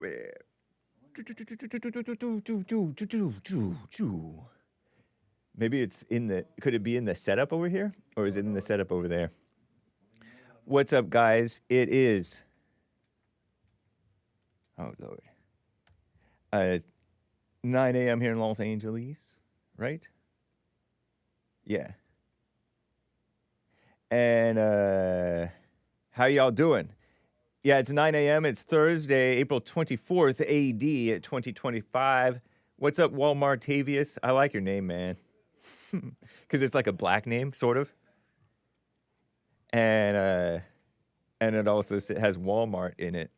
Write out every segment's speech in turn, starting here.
Maybe it's in the, could it be in the setup over here? Or is it in the setup over there? What's up, guys? It is, oh, Lord. 9 a.m. here in Los Angeles, right? Yeah. And how y'all doing? Yeah, it's 9 a.m. It's Thursday, April 24th, AD at 2025. What's up, Walmartavius? I like your name, man. Because it's like a black name, sort of. And it also has Walmart in it.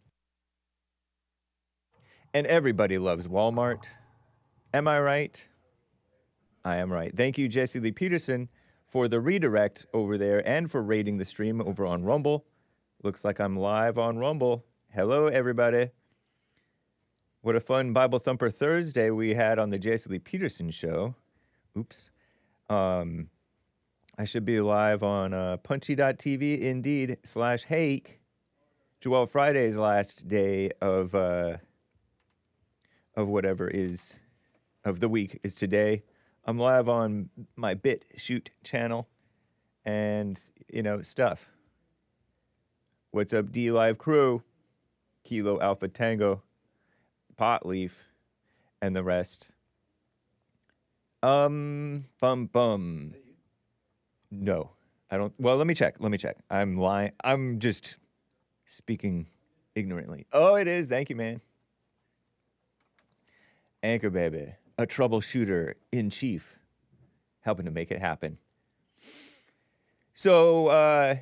And everybody loves Walmart. Am I right? I am right. Thank you, Jesse Lee Peterson, for the redirect over there and for rating the stream over on Rumble. Looks like I'm live on Rumble. Hello, everybody. What a fun Bible Thumper Thursday we had on the Jesse Lee Peterson show. Oops. I should be live on punchy.tv, indeed, /Hake. Joel Friday's last day of whatever is, of the week is today. I'm live on my BitChute channel and, you know, stuff. What's up, D Live crew? Kilo Alpha Tango, Potleaf, and the rest. Bum. No, I don't. Well, let me check. I'm lying. I'm just speaking ignorantly. Oh, it is. Thank you, man. Anchor baby, a troubleshooter in chief, helping to make it happen. So,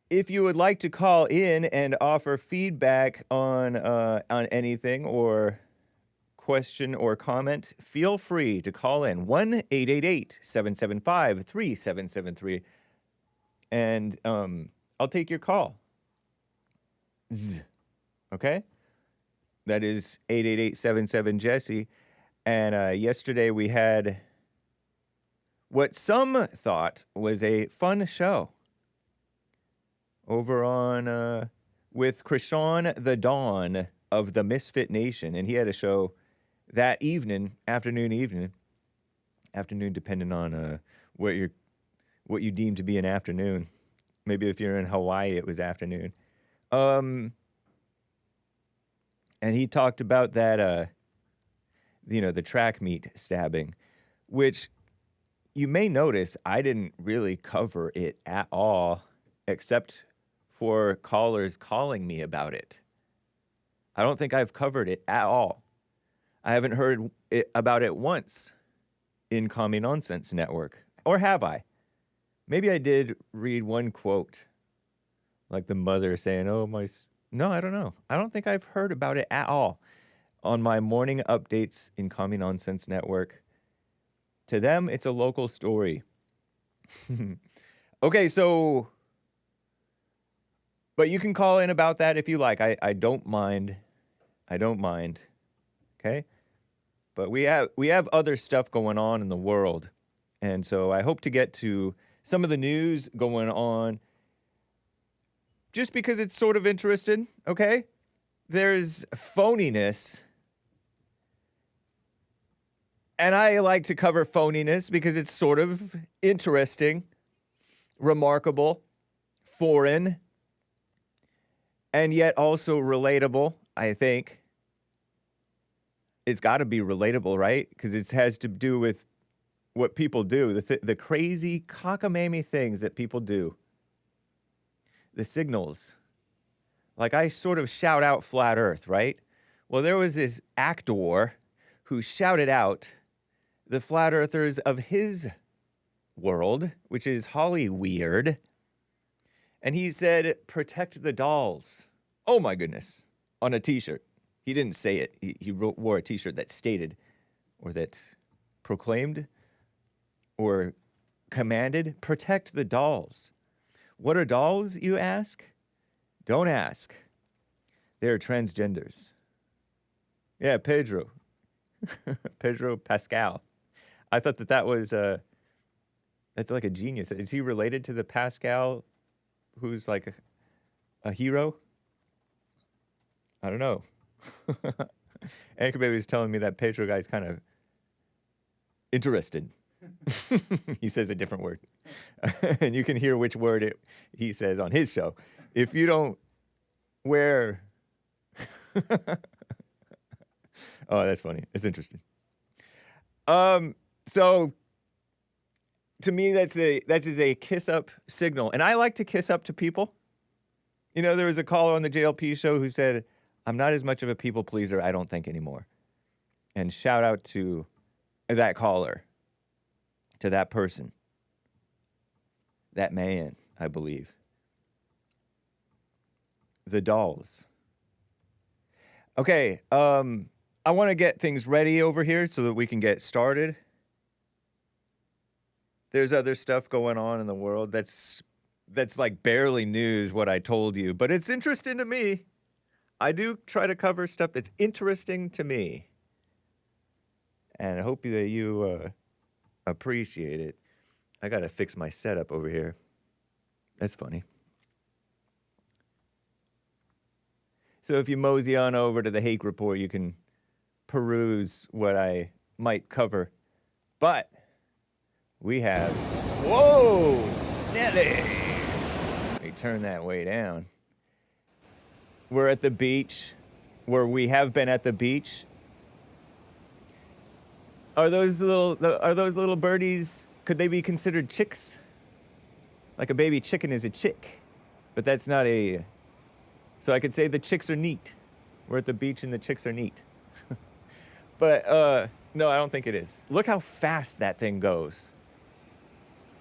if you would like to call in and offer feedback on anything or question or comment, feel free to call in 1-888-775-3773, and I'll take your call. Okay? That is 888-77-JESSE. And yesterday we had what some thought was a fun show over on with Krishan the Dawn of the Misfit Nation, and he had a show that afternoon, depending on what you deem to be an afternoon. Maybe if you're in Hawaii, it was afternoon. And he talked about that, the track meet stabbing, which you may notice I didn't really cover it at all, except for callers calling me about it. I don't think I've covered it at all. I haven't heard about it once in Commie Nonsense Network. Or have I? Maybe I did read one quote, like the mother saying, oh, my... No, I don't know. I don't think I've heard about it at all on my morning updates in Commie Nonsense Network. To them, it's a local story. Okay, so... But you can call in about that if you like. I don't mind. I don't mind. Okay? But we have other stuff going on in the world. And so I hope to get to some of the news going on just because it's sort of interesting, okay? There's phoniness. And I like to cover phoniness because it's sort of interesting, remarkable, foreign, and yet also relatable, I think. It's got to be relatable, right? Because it has to do with what people do, the crazy cockamamie things that people do. The signals. Like I sort of shout out flat earth, right? Well, there was this actor who shouted out the flat earthers of his world, which is Hollyweird. And he said, protect the dolls. Oh my goodness. On a t-shirt. He didn't say it. He wore a t-shirt that stated, or that proclaimed, or commanded, protect the dolls. What are dolls, you ask? Don't ask. They're transgenders. Yeah, Pedro. Pedro Pascal. I thought that was, that's like a genius. Is he related to the Pascal who's like a hero? I don't know. Anchor Baby was telling me that Pedro guy's kind of interested. He says a different word. And you can hear which word he says on his show. If you don't wear... Oh, that's funny. It's interesting. So to me, that is a kiss up signal. And I like to kiss up to people. You know, there was a caller on the JLP show who said, I'm not as much of a people pleaser, I don't think, anymore. And shout out to that caller, to that person, that man, I believe. The dolls. Okay, I want to get things ready over here so that we can get started. There's other stuff going on in the world that's like barely news, what I told you, but it's interesting to me. I do try to cover stuff that's interesting to me. And I hope that you appreciate it. I got to fix my setup over here. That's funny. So if you mosey on over to the Hake Report, you can peruse what I might cover. But we have... Whoa! Nelly! Let me turn that way down. We're at the beach, where we have been at the beach. Are those little birdies, could they be considered chicks? Like a baby chicken is a chick, but that's not a... So I could say the chicks are neat. We're at the beach and the chicks are neat. But, no, I don't think it is. Look how fast that thing goes.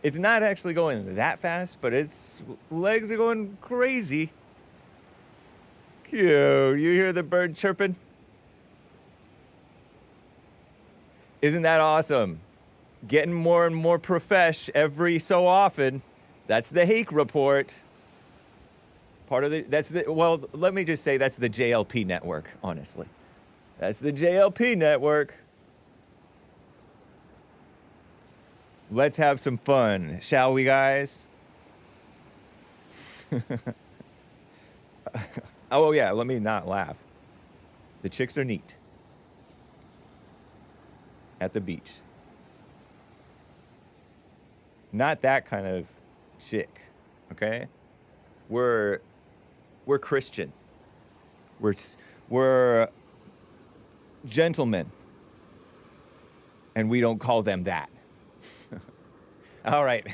It's not actually going that fast, but its legs are going crazy. Cute. You hear the bird chirping? Isn't that awesome? Getting more and more profesh every so often. That's the Hake Report. Part of well, let me just say that's the JLP network, honestly. That's the JLP network. Let's have some fun, shall we, guys? Oh, yeah, let me not laugh. The chicks are neat. At the beach. Not that kind of chick, okay? We're Christian. We're gentlemen. And we don't call them that. All right.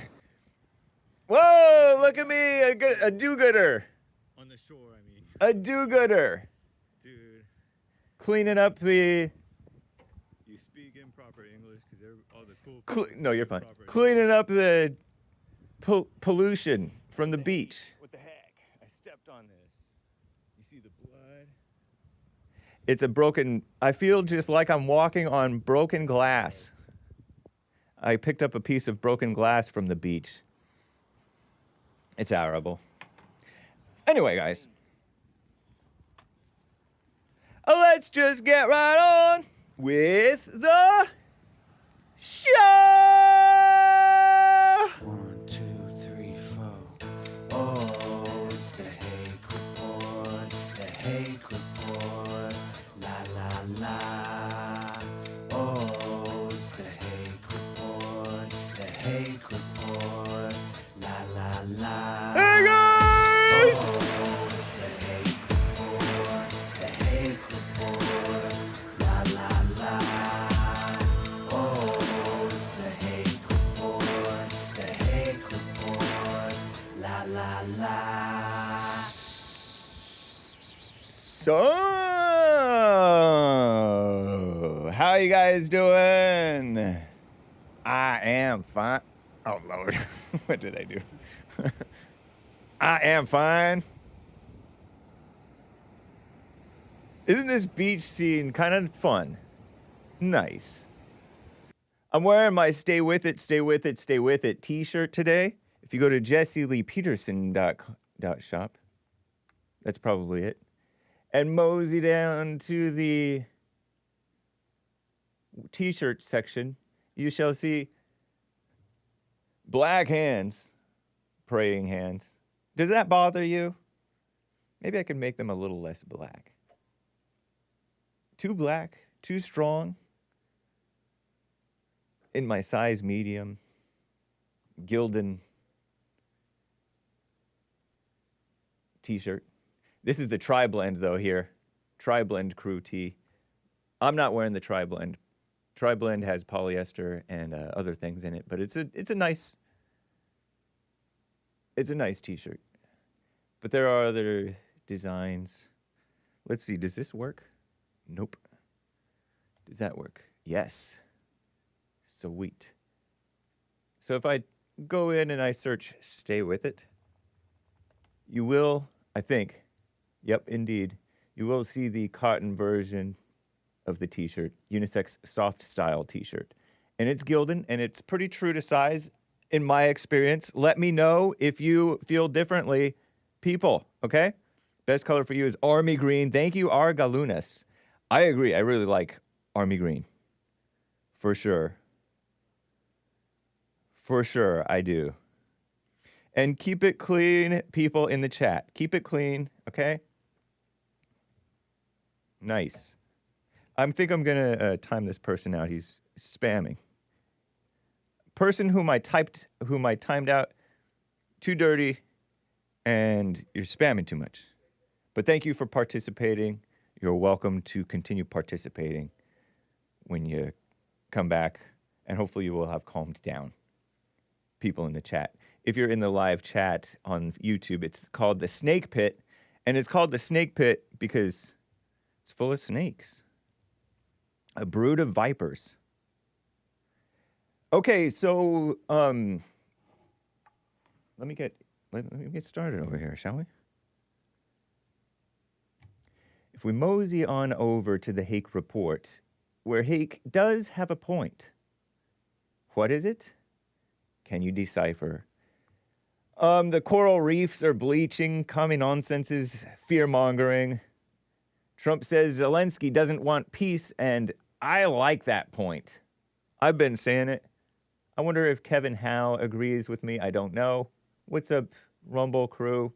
Whoa, look at me, a do-gooder. On the shore, I mean. A do-gooder. Dude. Cleaning up the... You speak improper English because all the cool... No, you're fine. Cleaning up the pollution from the beach. What the heck? I stepped on this. You see the blood? It's a broken... I feel just like I'm walking on broken glass. I picked up a piece of broken glass from the beach. It's horrible. Anyway, guys. Let's just get right on with the show! 1, 2, 3, 4. Oh, it's the Hake Report. The Hake Report. La la la. Oh, it's the Hake Report. The Hake Report. La la la. Hey, guys! Oh, it's the Hake Report. The Hake Report. La la la. Oh, it's the Hake Report. The Hake Report. La la la. So, how you guys doing? I am fine. Oh, Lord. What did I do? I am fine. Isn't this beach scene kind of fun? Nice. I'm wearing my Stay With It, Stay With It, Stay With It t-shirt today. If you go to jessieleepeterson.shop, that's probably it. And mosey down to the t-shirt section, you shall see black hands, praying hands. Does that bother you? Maybe I can make them a little less black. Too black, too strong. In my size medium. Gildan t-shirt. This is the Tri-Blend though here. Tri-Blend crew tee. I'm not wearing the Tri-Blend. Tri-Blend has polyester and other things in it, but it's a nice t-shirt. But there are other designs. Let's see, does this work? Nope. Does that work? Yes. Sweet. So if I go in and I search Stay With It, you will, I think, yep, indeed, you will see the cotton version of the t-shirt, unisex soft style t-shirt. And it's Gildan, and it's pretty true to size in my experience. Let me know if you feel differently, people, okay? Best color for you is army green. Thank you, Argalunas. I agree. I really like army green. For sure. For sure, I do. And keep it clean, people in the chat. Keep it clean, okay? Nice. I think I'm going to time this person out. He's spamming. Person whom I timed out, too dirty, and you're spamming too much. But thank you for participating. You're welcome to continue participating when you come back, and hopefully you will have calmed down. People in the chat. If you're in the live chat on YouTube, it's called the Snake Pit, and it's called the Snake Pit because it's full of snakes. A brood of vipers. Okay, so let me get started over here, shall we? If we mosey on over to the Hake report, where Hake does have a point. What is it? Can you decipher? The coral reefs are bleaching. Common nonsense is fear-mongering. Trump says Zelensky doesn't want peace, and I like that point. I've been saying it. I wonder if Kevin Howe agrees with me. I don't know. What's up, Rumble crew?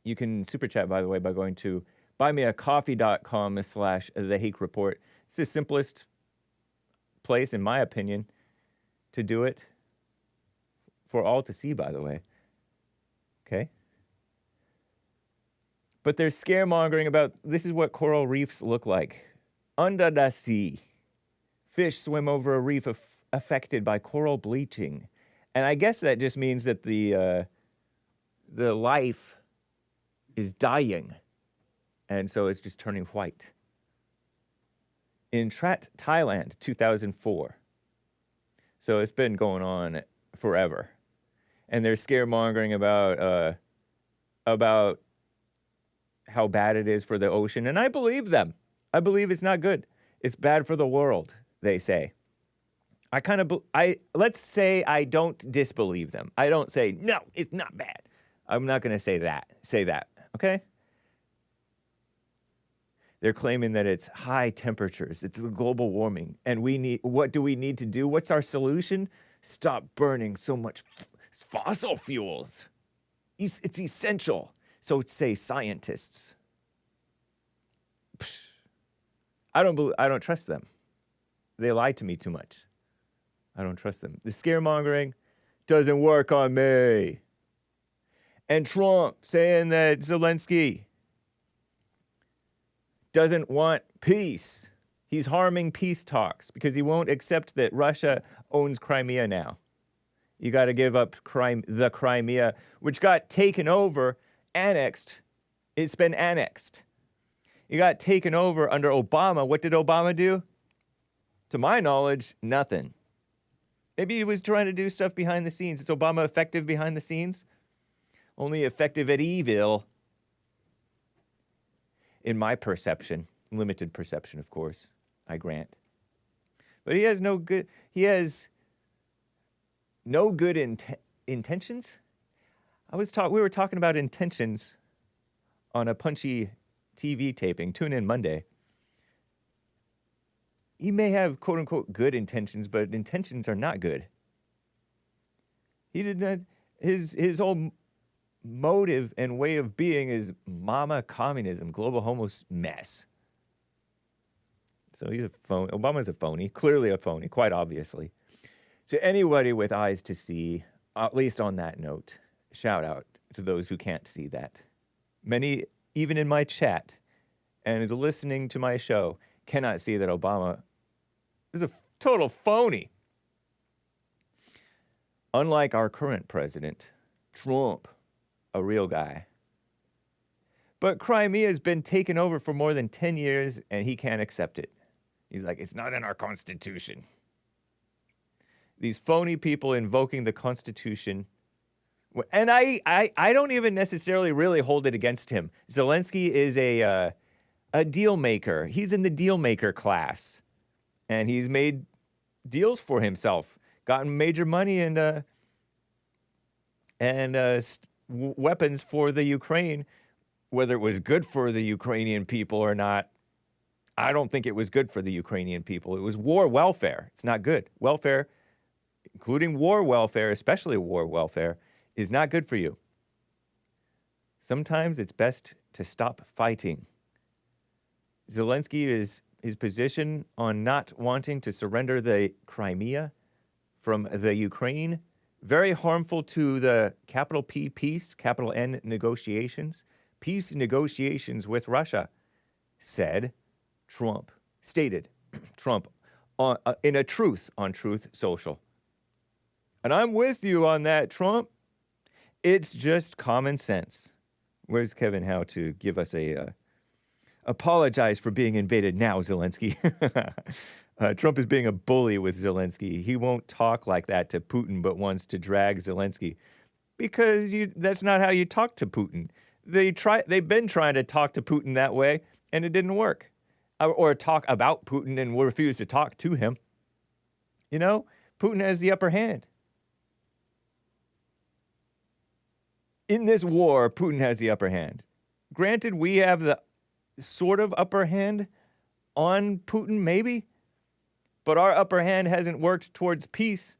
You can super chat, by the way, by going to buymeacoffee.com/The Hake Report. It's the simplest place, in my opinion, to do it. For all to see, by the way. Okay? But there's scaremongering about this is what coral reefs look like. Under the sea. Fish swim over a reef affected by coral bleaching. And I guess that just means that the life is dying. And so it's just turning white. In Trat, Thailand, 2004. So it's been going on forever. And they're scaremongering about how bad it is for the ocean. And I believe them. I believe it's not good. It's bad for the world, they say. Let's say I don't disbelieve them. I don't say, no, it's not bad. I'm not going to say that, okay? They're claiming that it's high temperatures, it's global warming, and what do we need to do? What's our solution? Stop burning so much fossil fuels. It's essential. So say scientists. I don't trust them. They lie to me too much. I don't trust them. The scaremongering doesn't work on me. And Trump saying that Zelensky doesn't want peace. He's harming peace talks because he won't accept that Russia owns Crimea now. You got to give up the Crimea, which got taken over, annexed. It's been annexed. It got taken over under Obama. What did Obama do? To my knowledge, nothing. Maybe he was trying to do stuff behind the scenes. Is Obama effective behind the scenes? Only effective at evil. In my perception. Limited perception, of course. I grant. But he has no good intentions. We were talking about intentions on a Punchy TV taping. Tune in Monday. He may have quote unquote good intentions, but intentions are not good. He did not. His whole motive and way of being is mama communism, global homo mess. So he's a phony. Obama's a phony, clearly a phony, quite obviously. To anybody with eyes to see, at least on that note, shout out to those who can't see that. Many, even in my chat and listening to my show, cannot see that Obama is a total phony. Unlike our current president, Trump, a real guy. But Crimea has been taken over for more than 10 years, and he can't accept it. He's like, it's not in our Constitution. These phony people invoking the Constitution. And I don't even necessarily really hold it against him. Zelensky is a deal maker. He's in the deal maker class. And he's made deals for himself, gotten major money and weapons for the Ukraine. Whether it was good for the Ukrainian people or not, I don't think it was good for the Ukrainian people. It was war welfare. It's not good. Welfare, including war welfare, especially war welfare, is not good for you. Sometimes it's best to stop fighting. Zelensky is his position on not wanting to surrender the Crimea from the Ukraine, very harmful to the capital P, peace, capital N, negotiations. Peace negotiations with Russia, stated Trump in a Truth on Truth Social. And I'm with you on that, Trump. It's just common sense. Where's Kevin Howe to give us apologize for being invaded now, Zelensky? Trump is being a bully with Zelensky. He won't talk like that to Putin, but wants to drag Zelensky because that's not how you talk to Putin. They've been trying to talk to Putin that way, and it didn't work. Or talk about Putin and refuse to talk to him. You know, Putin has the upper hand. In this war, Putin has the upper hand. Granted, we have the sort of upper hand on Putin, maybe, but our upper hand hasn't worked towards peace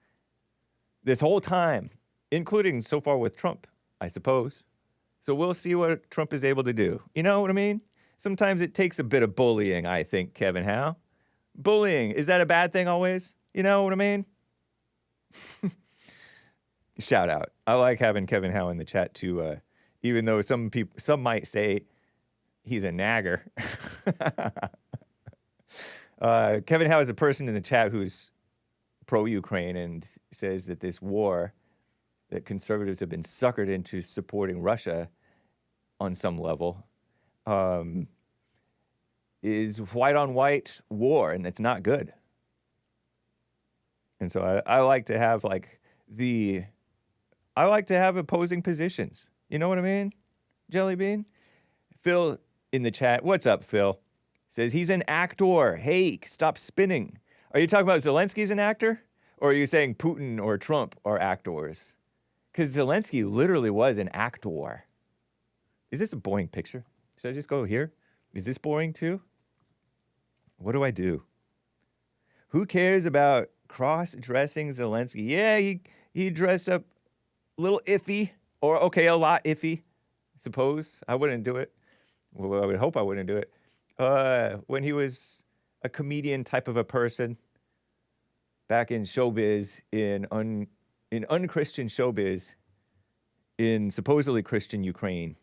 this whole time, including so far with Trump, I suppose. So we'll see what Trump is able to do. You know what I mean? Sometimes it takes a bit of bullying, I think, Kevin Howe. Bullying, is that a bad thing always? You know what I mean? Shout out. I like having Kevin Howe in the chat too, even though some might say he's a nagger. Kevin Howe is a person in the chat who's pro-Ukraine and says that this war that conservatives have been suckered into supporting Russia on some level is white-on-white war, and it's not good. And so I like to have opposing positions. You know what I mean, Jelly Bean? Phil in the chat, what's up, Phil? Says he's an actor. Hake, stop spinning. Are you talking about Zelensky as an actor? Or are you saying Putin or Trump are actors? Because Zelensky literally was an actor. Is this a boring picture? Should I just go here? Is this boring too? What do I do? Who cares about cross-dressing Zelensky? Yeah, he dressed up a little iffy, or okay, a lot iffy, I suppose. I wouldn't do it. Well, I would hope I wouldn't do it. When he was a comedian type of a person back in showbiz, in unchristian showbiz, in supposedly Christian Ukraine.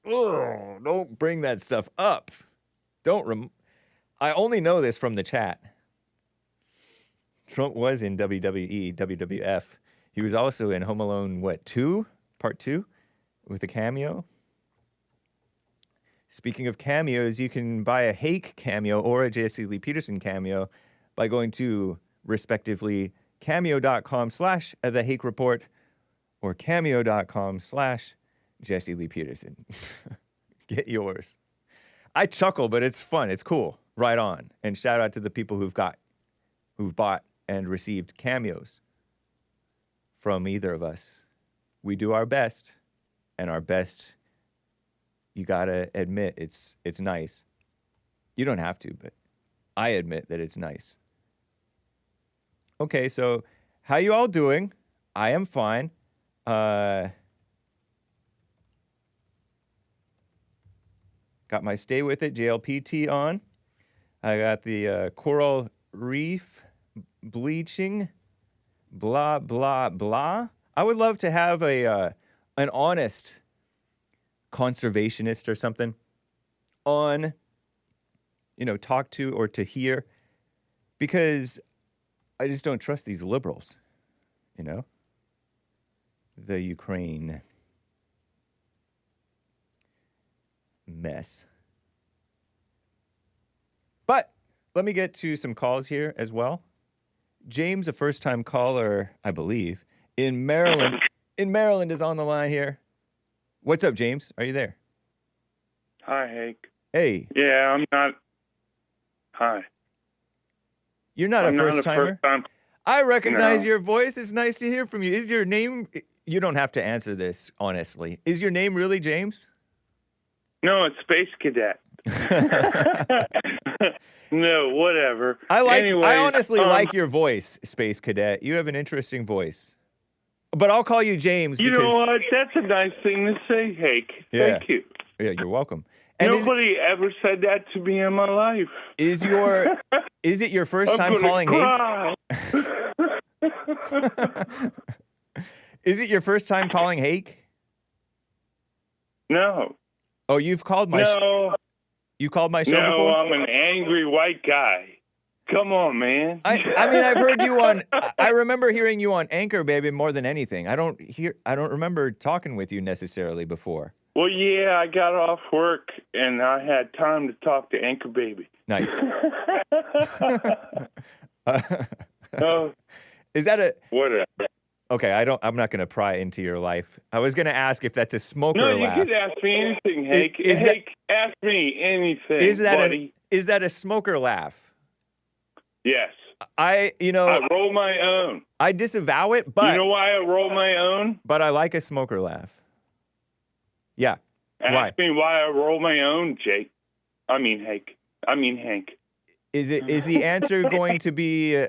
Oh, don't bring that stuff up. I only know this from the chat. Trump was in WWE, WWF. He was also in Home Alone, Part 2, with a cameo. Speaking of cameos, you can buy a Hake cameo or a Jesse Lee Peterson cameo by going to, respectively, cameo.com/The Hake Report or cameo.com/Jesse Lee Peterson. Get yours. I chuckle, but it's fun. It's cool. Right on. And shout out to the people who've bought and received cameos from either of us. We do our best, and our best, you gotta admit, it's nice. You don't have to, but I admit that it's nice. Okay, so how you all doing? I am fine. Got my Stay With It JLPT on. I got the coral reef bleaching, blah, blah, blah. I would love to have an honest conservationist or something on, talk to or to hear, because I just don't trust these liberals, the Ukraine mess. But let me get to some calls here as well. James, a first-time caller, I believe, in Maryland. In Maryland is on the line here. What's up, James? Are you there? Hi, Hake. Hey. Yeah, I'm not. Hi. You're not a first-timer? First-time. I recognize No. your voice. It's nice to hear from you. Is your name... You don't have to answer this, honestly. Is your name really James? No, it's Space Cadet. No, whatever. I honestly like your voice, Space Cadet. You have an interesting voice. But I'll call you James You because... know what? That's a nice thing to say, Hake. Yeah. Thank you. Yeah, you're welcome. And Nobody ever said that to me in my life. is it your first time calling Hake? Is it your first time calling Hake? No. Oh, you've called my you called my show No, before? I'm an angry white guy. Come on, man. I mean, I've heard you on. I remember hearing you on Anchor, baby, more than anything. I don't remember talking with you necessarily before. Well, yeah, I got off work and I had time to talk to Anchor Baby. Nice. Oh, Is that a whatever. okay? I'm not going to pry into your life. I was going to ask if that's a smoker No, you laugh. could ask me anything, Hake. Is that- Hake, ask me anything, Is that buddy. is that a smoker laugh? Yes. I roll my own. I disavow it, but You know why I roll my own? but I like a smoker laugh. Yeah. Ask Why? me why I roll my own, Jake. I mean, Hake. I mean, Hank. Is the answer going to be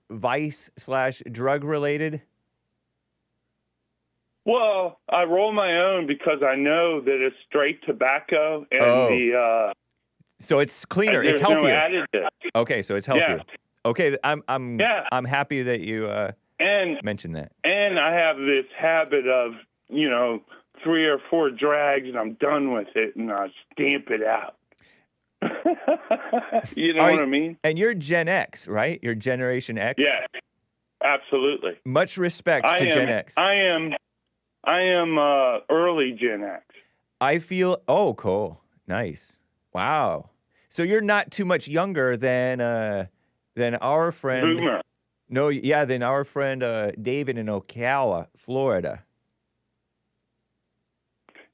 vice/drug related? Well, I roll my own because I know that it's straight tobacco and Oh. So it's cleaner. It's there's no healthier. additive. Okay, so it's healthier. Yeah. Okay, I'm Yeah. I'm happy that you And mentioned that. and I have this habit of, 3 or 4 drags and I'm done with it and I stamp it out. You know what I mean? And you're Gen X, right? You're Generation X? Yes, absolutely. Much respect to Gen X. I am early Gen X. I feel cool. Nice. Wow. So you're not too much younger than our friend Boomer. No, yeah, than our friend David in Ocala, Florida.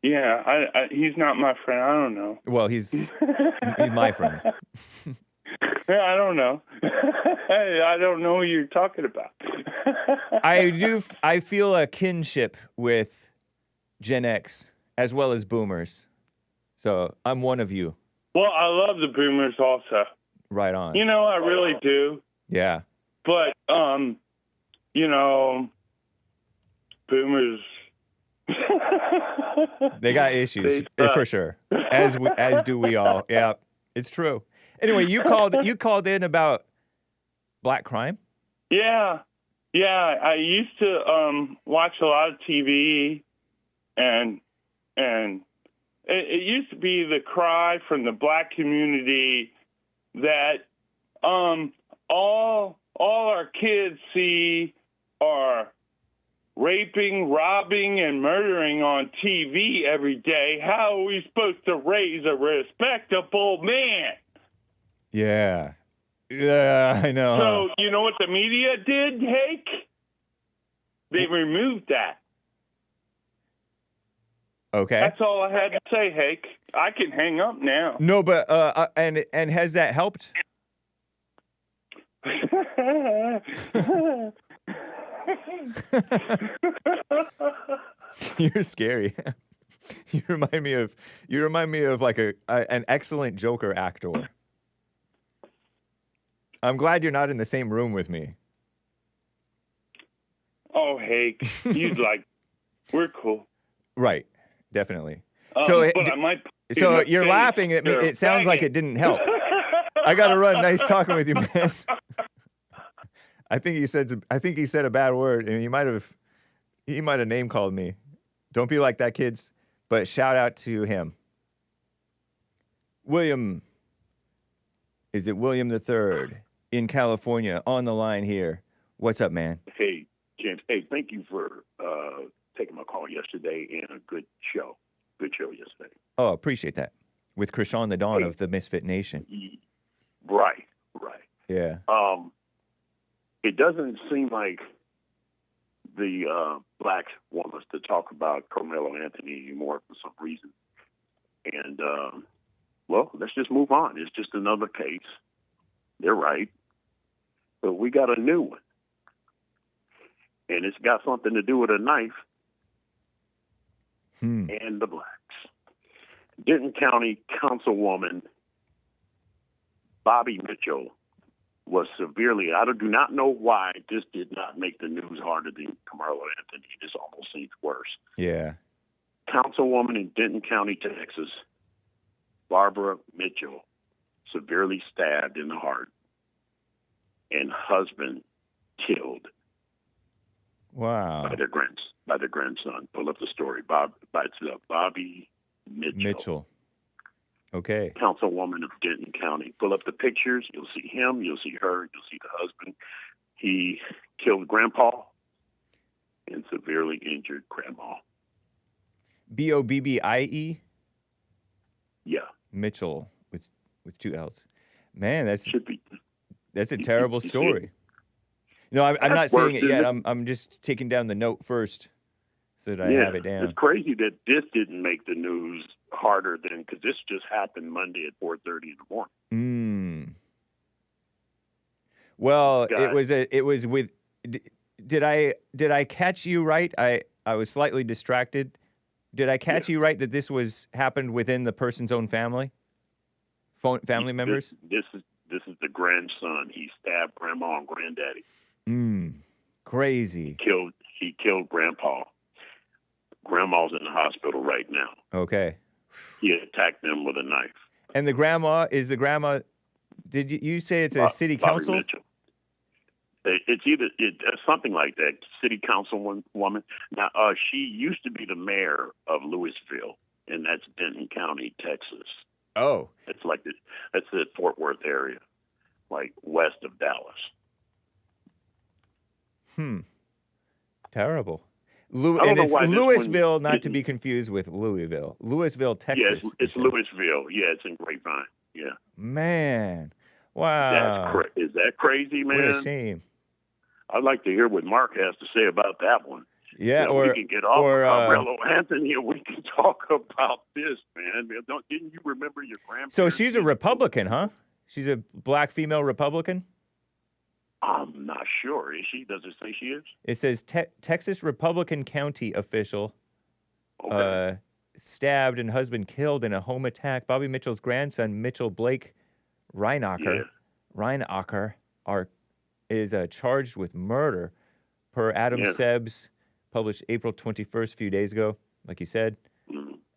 Yeah, he's not my friend. I don't know. Well, he's my friend. I don't know. I don't know who you're talking about. I feel a kinship with Gen X as well as boomers. So I'm one of you. Well, I love the boomers also. Right on. I really do. Yeah. But, boomers. They got issues for sure. As do we all. Yeah, it's true. Anyway, you called in about black crime? Yeah. I used to watch a lot of TV, and it used to be the cry from the black community that all our kids see are raping, robbing, and murdering on TV every day. How are we supposed to raise a respectable man? Yeah. Yeah, I know. So, you know what the media did, Hake? They removed that. Okay. That's all I had to say, Hake. I can hang up now. No, but and has that helped? You're scary. You remind me of like an excellent Joker actor. I'm glad you're not in the same room with me. Oh, Hake, we're cool. Right, definitely. But I might. So you're laughing at me. It sounds like it didn't help. I got to run. Nice talking with you, man. I think he said a bad word, and he might have name called me. Don't be like that, kids. But shout out to him. William. Is it William III in California on the line here? What's up, man? Hey, James. Hey, thank you for taking my call yesterday and a good show. Good show yesterday. Oh, appreciate that. With Krishan the Dawn of the Misfit Nation. Right. Yeah. It doesn't seem like the blacks want us to talk about Carmelo Anthony anymore for some reason. And, well, let's just move on. It's just another case. They're right. But we got a new one. And it's got something to do with a knife and the blacks. Denton County Councilwoman Bobbie Mitchell was severely, I do not know why this did not make the news harder than Carmelo Anthony. This almost seems worse. Yeah. Councilwoman in Denton County, Texas, Barbara Mitchell, severely stabbed in the heart and husband killed. Wow. By their grandson. Pull up the story. Bobbie Mitchell. Okay. Councilwoman of Denton County. Pull up the pictures. You'll see him. You'll see her. You'll see the husband. He killed grandpa and severely injured grandma. Bobbie? Yeah. Mitchell with 2 L's. Man, that's a You terrible see story. it? No, I'm not worse, seeing it yet. isn't I'm just taking down the note first so that I have it down. It's crazy that this didn't make the news harder than, because this just happened Monday at 4:30 in the morning. Well, it was with. Did I catch you right? I was slightly distracted. Did I catch you right that this happened within the person's own family? Family members? This is the grandson. He stabbed grandma and granddaddy. Crazy. He killed grandpa. Grandma's in the hospital right now. Okay. He attacked them with a knife. And the grandma, did you say it's a city council? Bobbie Mitchell. It's something like that. City council woman. Now, she used to be the mayor of Louisville, and that's Denton County, Texas. Oh. That's the Fort Worth area, like west of Dallas. Terrible. And it's Louisville, not to be confused with Louisville. Louisville, Texas. Yeah, it's Louisville. Yeah, it's in Grapevine. Yeah. Man. Wow. Is that crazy, man? What a shame. I'd like to hear what Mark has to say about that one. Yeah, we can get off of Carmelo Anthony and we can talk about this, man. Didn't you remember your grandparents? So she's a Republican, huh? She's a black female Republican? I'm not sure. Is she? Does it say she is? It says Texas Republican County official stabbed and husband killed in a home attack. Bobbie Mitchell's grandson, Mitchell Blake Reinacher, is charged with murder per Adam Seb's published April 21st, a few days ago, like you said.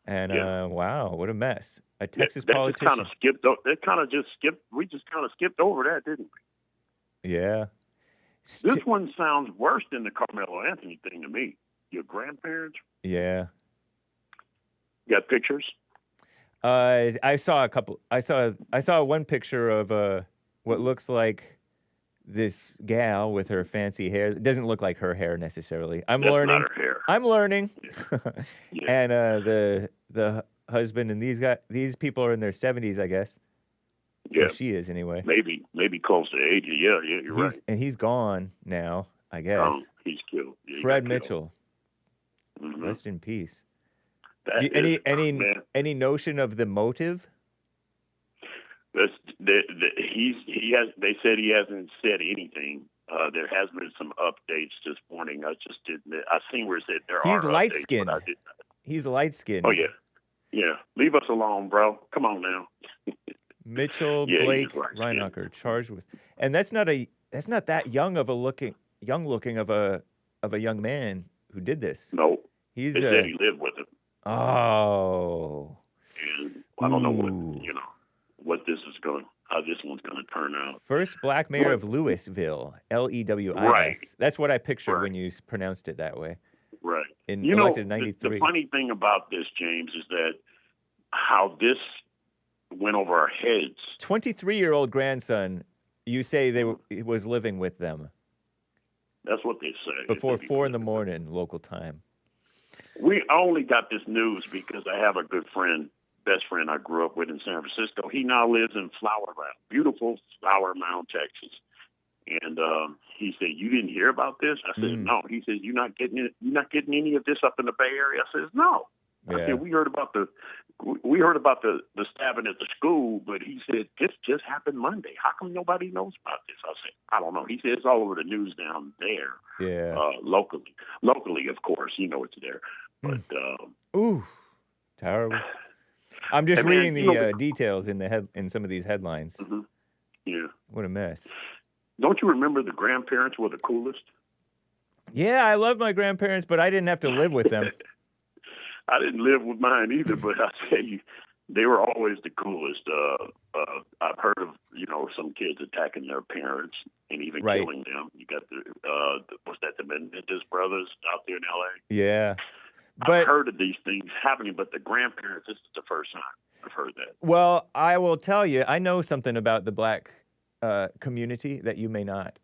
And wow, what a mess. A Texas politician. We just kind of skipped over that, didn't we? Yeah. This one sounds worse than the Carmelo Anthony thing to me. Your grandparents? Yeah. You got pictures? I saw a couple. I saw one picture of what looks like this gal with her fancy hair. It doesn't look like her hair necessarily. That's learning. Not her hair. I'm learning. Yeah. And the husband and these people are in their 70s, I guess. Yeah. Well, she is anyway. Maybe close to 80. Yeah, you're right. And he's gone now, I guess. He's killed. Yeah, Fred Mitchell. Mm-hmm. Rest in peace. Any notion of the motive? They said he hasn't said anything. There has been some updates this morning. I just didn't. I seen where it said He's light skinned. He's light skinned. Oh yeah. Leave us alone, bro. Come on now. Mitchell Blake Reinacher charged with, and that's not that young looking of a young man who did this. No, they said he lived with him. Oh, and I don't know what this is going. how this one's going to turn out. First black mayor of Louisville, Lewis. Right. That's what I pictured Right. when you pronounced it that way. Right. Elected in the 93. funny thing about this, James, is that how this went over our heads. 23-year-old grandson, you say he was living with them That's what they say. before 4 in the morning local time. We only got this news because I have a good friend, best friend I grew up with in San Francisco. He now lives in Flower Mound, beautiful Flower Mound, Texas. And he said, "You didn't hear about this?" I said, "No." He says, "You're not getting it. You're not getting any of this up in the Bay Area." I says, "No." I said, "We heard about the stabbing at the school, but he said this just happened Monday. How come nobody knows about this?" I said, "I don't know." He said, "It's all over the news down there, locally. Locally, of course, it's there." But ooh, terrible. I'm just man, reading the details in some of these headlines. Mm-hmm. Yeah. What a mess. Don't you remember the grandparents were the coolest? Yeah, I love my grandparents, but I didn't have to live with them. I didn't live with mine either, but I tell you, they were always the coolest. I've heard of some kids attacking their parents and even killing them. You got the Menendez brothers out there in L.A. Yeah, I've heard of these things happening, but the grandparents, this is the first time I've heard that. Well, I will tell you, I know something about the black community that you may not.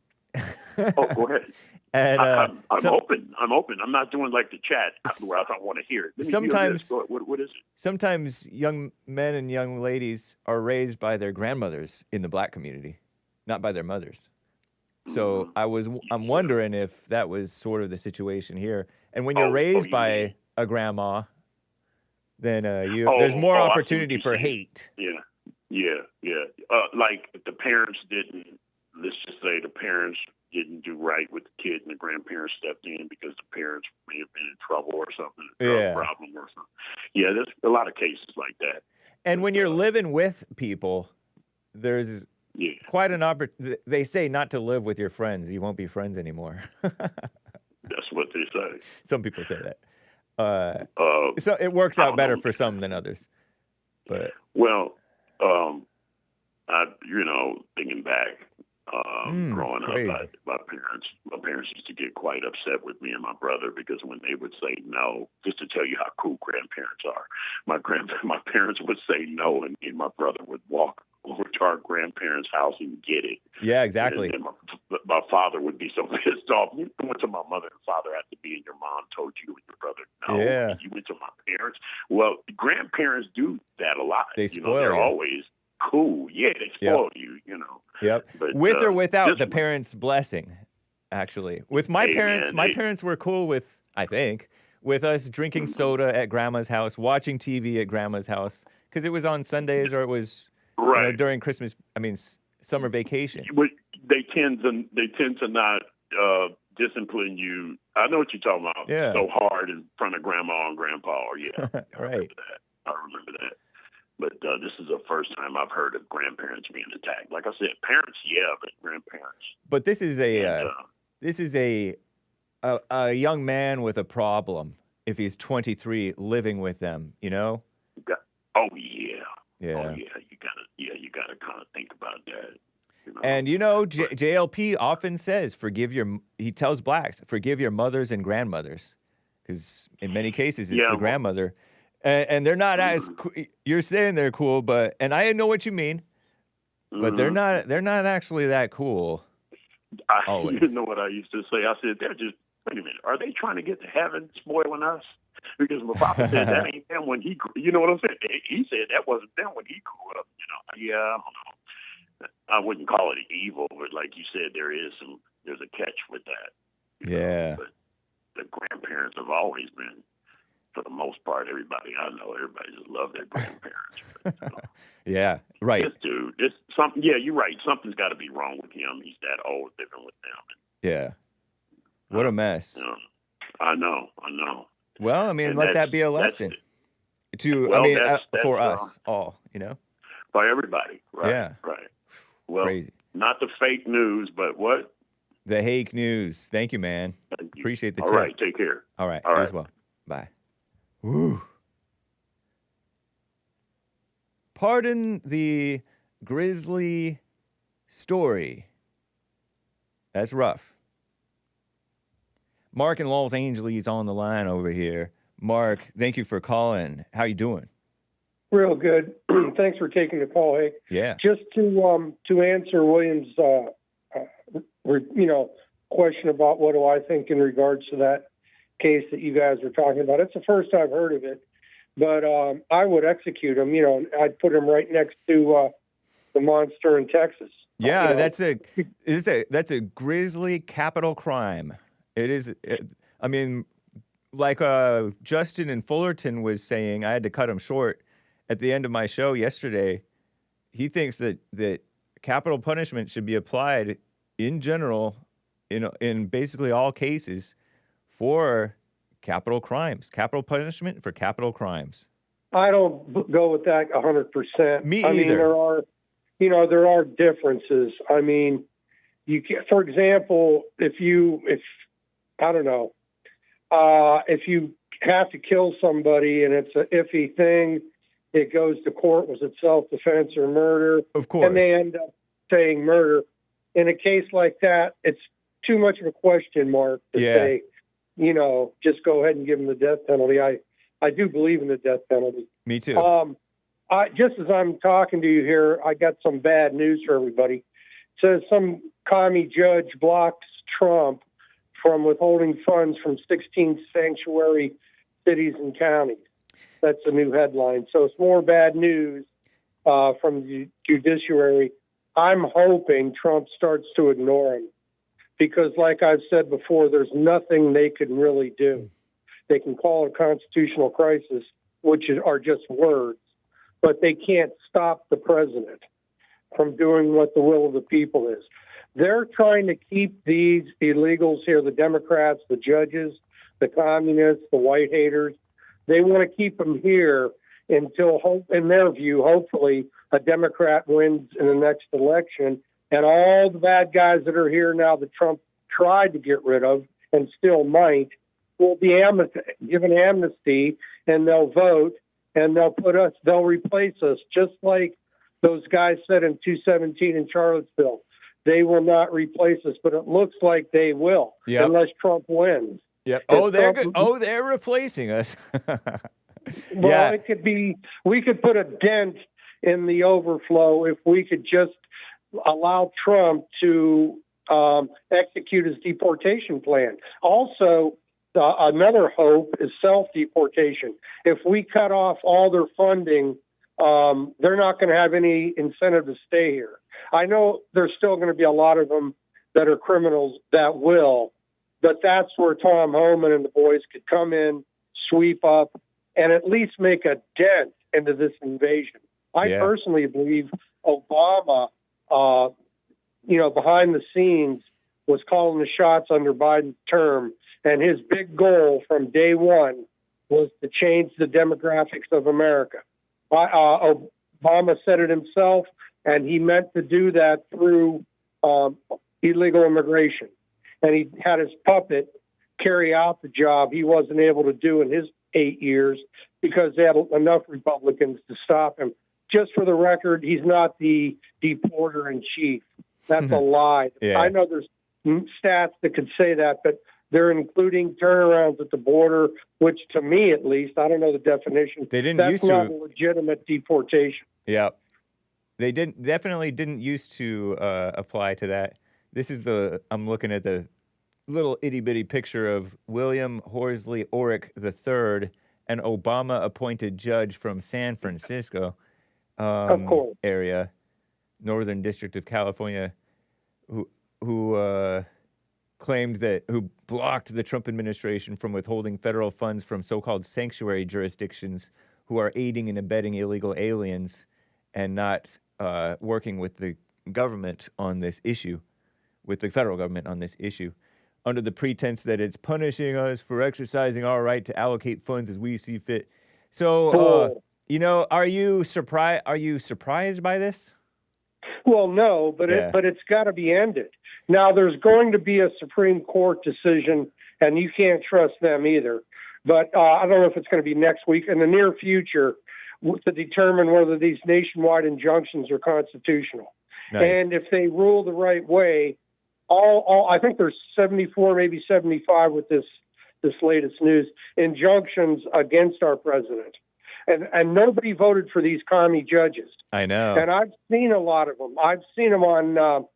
Oh, go ahead. And I'm open. I'm open. I'm not doing like the chat where I don't want to hear it. Sometimes, what is it? Sometimes young men and young ladies are raised by their grandmothers in the black community, not by their mothers. So I'm wondering if that was sort of the situation here. And when you're raised by a grandma, then there's more opportunity for hate. Yeah. Like if the parents didn't, let's just say the parents didn't do right with the kid and the grandparents stepped in because the parents may have been in trouble or something, a drug problem or something. Yeah, there's a lot of cases like that. And when you're living with people, there's quite an opportunity. They say not to live with your friends. You won't be friends anymore. That's what they say. Some people say that. So it works out better for some than others. But thinking back, growing up, my parents used to get quite upset with me and my brother because when they would say no, just to tell you how cool grandparents are, my parents would say no, and my brother would walk over to our grandparents' house and get it. Yeah, exactly. And my father would be so pissed off. You went to my mother and father after being your mom told you and your brother no. Yeah. And you went to my parents. Well, grandparents do that a lot. They spoil they're you. always cool. Yeah, they spoil you. Yep. But, with or without the parents' blessing, actually. With my parents, my parents were cool with, I think, with us drinking soda at grandma's house, watching TV at grandma's house, because it was on Sundays or it was during Christmas. I mean, summer vacation. They tend to not discipline you. I know what you're talking about. Yeah. So hard in front of grandma and grandpa. Yeah. Right. I remember that. But this is the first time I've heard of grandparents being attacked. Like I said, parents, but grandparents. But this is a young man with a problem. If he's 23, living with them, Oh yeah. Yeah. Oh yeah. You gotta kind of think about that. And JLP often says, he tells blacks, forgive your mothers and grandmothers, because in many cases it's the grandmother. And they're not as you're saying they're cool, and I know what you mean, but they're not actually that cool. Always. You know what I used to say? I said, wait a minute, are they trying to get to heaven spoiling us? Because my papa said that ain't them when he, you know what I'm saying? He said that wasn't them when he grew up. Yeah, I don't know. I wouldn't call it evil, but like you said, there's a catch with that. Yeah. But the grandparents have always been, for the most part, everybody just love their grandparents. But, yeah, right. This dude, you're right. Something's got to be wrong with him. He's that old living with them. Yeah. What a mess. I know. Well, I mean, let that be a lesson for us all, By everybody. Right. Yeah. Right. Well, crazy. Not the fake news, but what? The Hake news. Thank you, man. Thank you. Appreciate the tip. tip. All right. Take care. All right. All You right. as well. Bye. Woo. Pardon the grisly story. That's rough. Mark in Los Angeles on the line over here. Mark, thank you for calling. How you doing? Real good. Thanks for taking the call, Hake. Yeah. Just to answer William's, question about what do I think in regards to that case that you guys were talking about. It's the first I've heard of it, but I would execute him. I'd put him right next to the monster in Texas. Yeah, that's a grisly capital crime. It is. Like Justin in Fullerton was saying, I had to cut him short at the end of my show yesterday. He thinks that capital punishment should be applied in general, in basically all cases, for capital crimes. Capital punishment for capital crimes. I don't go with that 100%. Me either. There are differences. I mean, for example, if you have to kill somebody and it's an iffy thing, it goes to court. Was it self-defense or murder? Of course. And they end up saying murder. In a case like that, it's too much of a question mark to say, just go ahead and give them the death penalty. I do believe in the death penalty. Me too. Just as I'm talking to you here, I got some bad news for everybody. It says some commie judge blocks Trump from withholding funds from 16 sanctuary cities and counties. That's a new headline. So it's more bad news from the judiciary. I'm hoping Trump starts to ignore him because, like I've said before, there's nothing they can really do. They can call it a constitutional crisis, which are just words, but they can't stop the president from doing what the will of the people is. They're trying to keep these illegals here, the Democrats, the judges, the communists, the white haters. They want to keep them here until, in their view, hopefully a Democrat wins in the next election, and all the bad guys that are here now that Trump tried to get rid of and still might will be given amnesty, and they'll vote, and they'll replace us, just like those guys said in 217 in Charlottesville. They will not replace us, but it looks like they will, unless Trump wins. Yep. Oh, they're good. Oh, they're replacing us. Well, it could be. We could put a dent in the overflow if we could just allow Trump to execute his deportation plan. Also, another hope is self-deportation. If we cut off all their funding, they're not going to have any incentive to stay here. I know there's still going to be a lot of them that are criminals that will, but that's where Tom Homan and the boys could come in, sweep up, and at least make a dent into this invasion. I personally believe Obama, behind the scenes, was calling the shots under Biden's term, and his big goal from day one was to change the demographics of America. Obama said it himself, and he meant to do that through illegal immigration. And he had his puppet carry out the job he wasn't able to do in his 8 years because they had enough Republicans to stop him. Just for the record, he's not the deporter in chief. That's a lie. Yeah. I know there's stats that could say that, but they're including turnarounds at the border, which to me at least, I don't know the definition. They didn't That's used not to. a legitimate deportation. Yeah. They definitely didn't used to apply to that. I'm looking at the little itty-bitty picture of William Horsley Orrick III, an Obama-appointed judge from San Francisco area, Northern District of California, who blocked the Trump administration from withholding federal funds from so-called sanctuary jurisdictions who are aiding and abetting illegal aliens and not working with the government on this issue, with the federal government on this issue, under the pretense that it's punishing us for exercising our right to allocate funds as we see fit. So, are you surprised by this? Well, no, but it's got to be ended. Now, there's going to be a Supreme Court decision, and you can't trust them either. But I don't know if it's going to be next week. In the near future, to determine whether these nationwide injunctions are constitutional. Nice. And if they rule the right way, all I think there's 74, maybe 75 with this latest news, injunctions against our president. And nobody voted for these commie judges. I know. And I've seen a lot of them. I've seen them on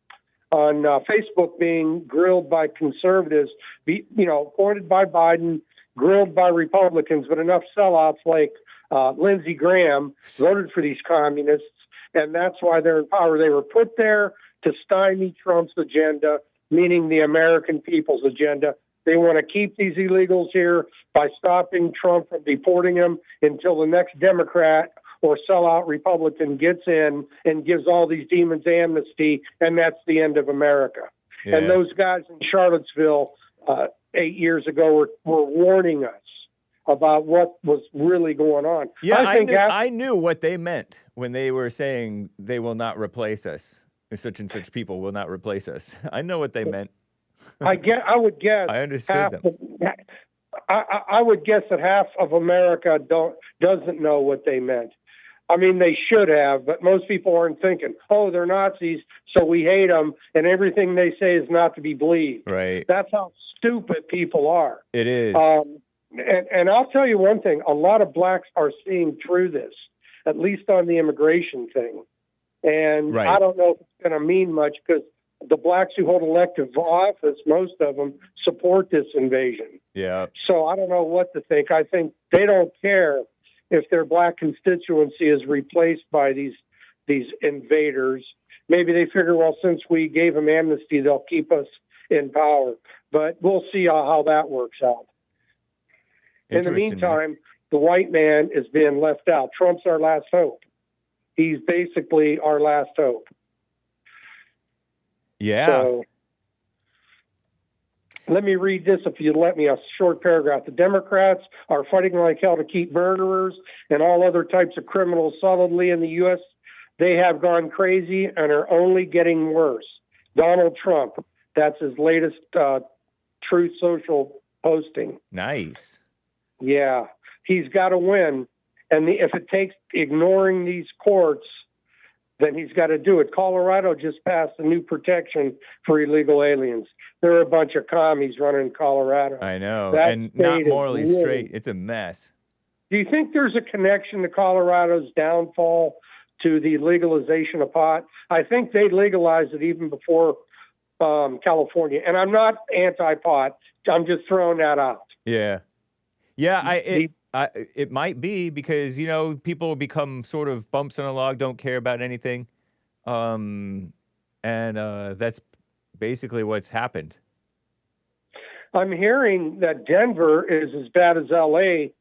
Facebook being grilled by conservatives, appointed by Biden, grilled by Republicans, but enough sellouts like Lindsey Graham voted for these communists, and that's why they're in power. They were put there to stymie Trump's agenda, meaning the American people's agenda. They want to keep these illegals here by stopping Trump from deporting them until the next Democrat or sellout Republican gets in and gives all these demons amnesty, and that's the end of America. Yeah. And those guys in Charlottesville 8 years ago were warning us about what was really going on. Yeah, I knew what they meant when they were saying they will not replace us. Such and such people will not replace us. I know what they meant. I would guess. I understood them. I would guess that half of America doesn't know what they meant. I mean, they should have, but most people aren't thinking, oh, they're Nazis, so we hate them, and everything they say is not to be believed. Right. That's how stupid people are. It is. And I'll tell you one thing, a lot of blacks are seeing through this, at least on the immigration thing. And right. I don't know if it's going to mean much because the blacks who hold elective office, most of them support this invasion. Yeah. So I don't know what to think. I think they don't care if their black constituency is replaced by these invaders. Maybe they figure, well, since we gave them amnesty, they'll keep us in power. But we'll see how that works out. In the meantime, the white man is being left out. Trump's our last hope. He's basically our last hope. Yeah. So, let me read this, if you'd let me, a short paragraph. The Democrats are fighting like hell to keep murderers and all other types of criminals solidly in the U.S. They have gone crazy and are only getting worse. Donald Trump, that's his latest Truth Social posting. Nice. Yeah, he's got to win. And if it takes ignoring these courts, then he's got to do it. Colorado just passed a new protection for illegal aliens. There are a bunch of commies running in Colorado. I know, That and not state is morally really- straight. It's a mess. Do you think there's a connection to Colorado's downfall to the legalization of pot? I think they legalized it even before California. And I'm not anti-pot. I'm just throwing that out. Yeah. Yeah, it might be because, people become sort of bumps on a log, don't care about anything. And that's basically what's happened. I'm hearing that Denver is as bad as L.A.,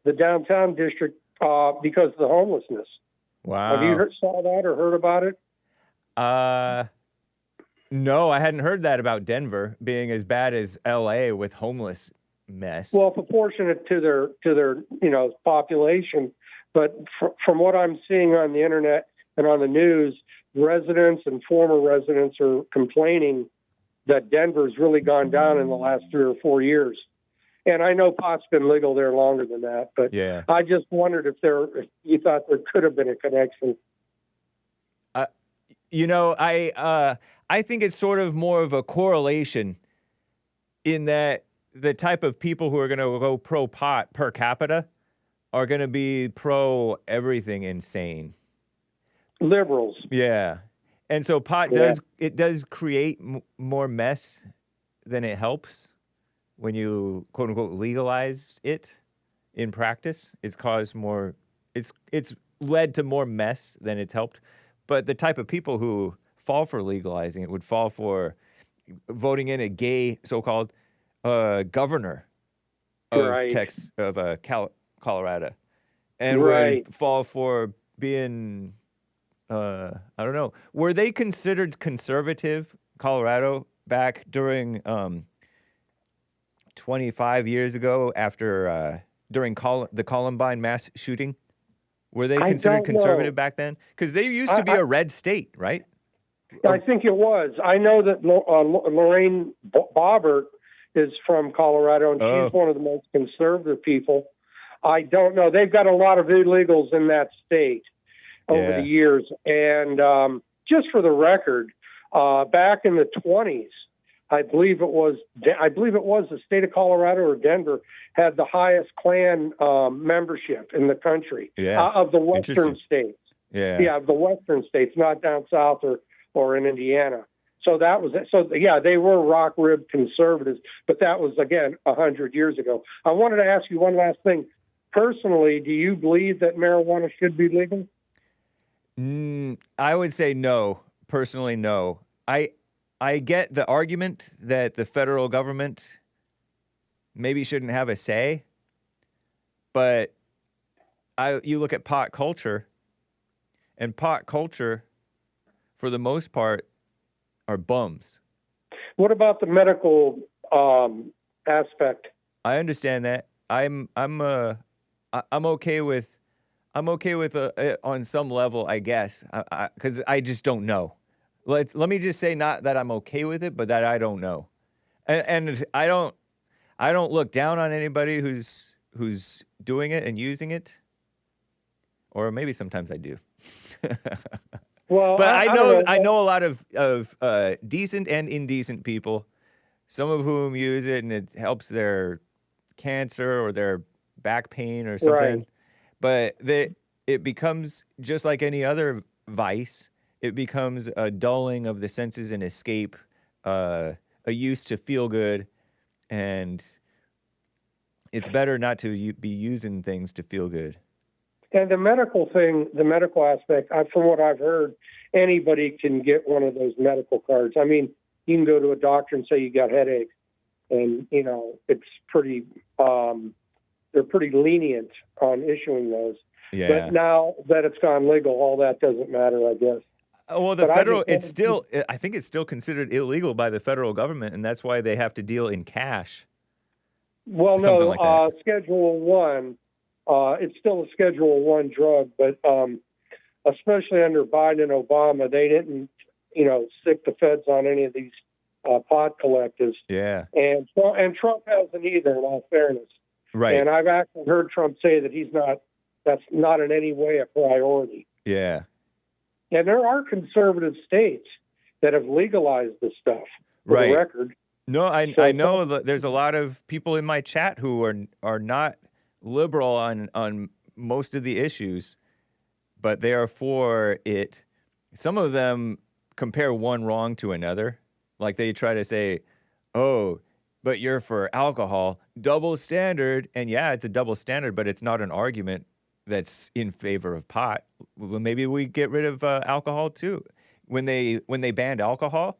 the downtown district, because of the homelessness. Wow. Have you saw that or heard about it? No, I hadn't heard that about Denver being as bad as L.A. with homeless mess. Well, proportionate to their population, but from what I'm seeing on the internet and on the news, residents and former residents are complaining that Denver's really gone down in the last 3 or 4 years. And I know pot's been legal there longer than that, but yeah. I just wondered if you thought there could have been a connection. I think it's sort of more of a correlation in that the type of people who are going to go pro pot per capita are going to be pro everything insane. Liberals. Yeah. And so pot does create more mess than it helps when you quote unquote legalize it in practice. It's caused more, it's led to more mess than it's helped. But the type of people who fall for legalizing it would fall for voting in a gay so-called governor of Colorado, and would fall for being I don't know. Were they considered conservative, Colorado, back during 25 years ago after during the Columbine mass shooting? Were they considered conservative back then? Because they used to be a red state, right? I think it was. I know that Lorraine Bobbert is from Colorado, and she's one of the most conservative people. I don't know. They've got a lot of illegals in that state over Yeah. the years. And just for the record, back in the 20s, I believe it was the state of Colorado or Denver had the highest Klan membership in the country of the Western Interesting. states. Yeah. Of the Western states, not down south or in Indiana. So that was they were rock rib conservatives, but that was again 100 years ago. I wanted to ask you one last thing. Personally, do you believe that marijuana should be legal? I would say no. Personally, no. I get the argument that the federal government maybe shouldn't have a say, but you look at pot culture, and pot culture, for the most part, are bums. What about the medical aspect? I understand that. I'm okay with on some level, I guess, because I just don't know. Let me just say, not that I'm okay with it, but that I don't know, and I don't look down on anybody who's doing it and using it, or maybe sometimes I do. Well, but I know don't a lot of decent and indecent people, some of whom use it and it helps their cancer or their back pain or something. Right. But it becomes just like any other vice. It becomes a dulling of the senses and escape, a use to feel good, and it's better not to be using things to feel good. And the medical thing, the medical aspect, from what I've heard, anybody can get one of those medical cards. I mean, you can go to a doctor and say you got headaches, and it's pretty. They're pretty lenient on issuing those. Yeah. But now that it's gone legal, all that doesn't matter, I guess. Well, I think it's still considered illegal by the federal government, and that's why they have to deal in cash. Well, Something no, like that. Schedule 1, it's still a Schedule 1 drug, but especially under Biden and Obama, they didn't, stick the feds on any of these pot collectives. Yeah. And Trump hasn't either, in all fairness. Right. And I've actually heard Trump say that that's not in any way a priority. Yeah. And there are conservative states that have legalized this stuff, for the record. No, I know that there's a lot of people in my chat who are not liberal on most of the issues, but they are for it. Some of them compare one wrong to another. Like they try to say, oh, but you're for alcohol, double standard. And yeah, it's a double standard, but it's not an argument that's in favor of pot. Well, maybe we get rid of alcohol too. When they banned alcohol,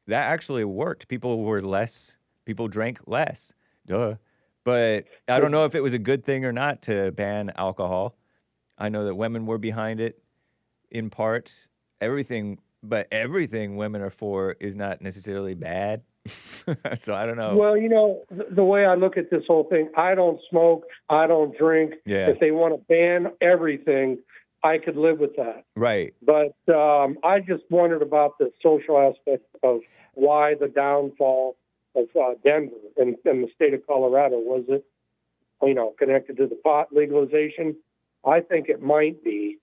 that actually worked. People drank less. Duh. But I don't know if it was a good thing or not to ban alcohol. I know that women were behind it in part. Everything women are for is not necessarily bad. So I don't know. Well, the way I look at this whole thing, I don't smoke, I don't drink. Yeah. If they want to ban everything, I could live with that. Right. But I just wondered about the social aspect of why the downfall of Denver and the state of Colorado. Was it, connected to the pot legalization? I think it might be.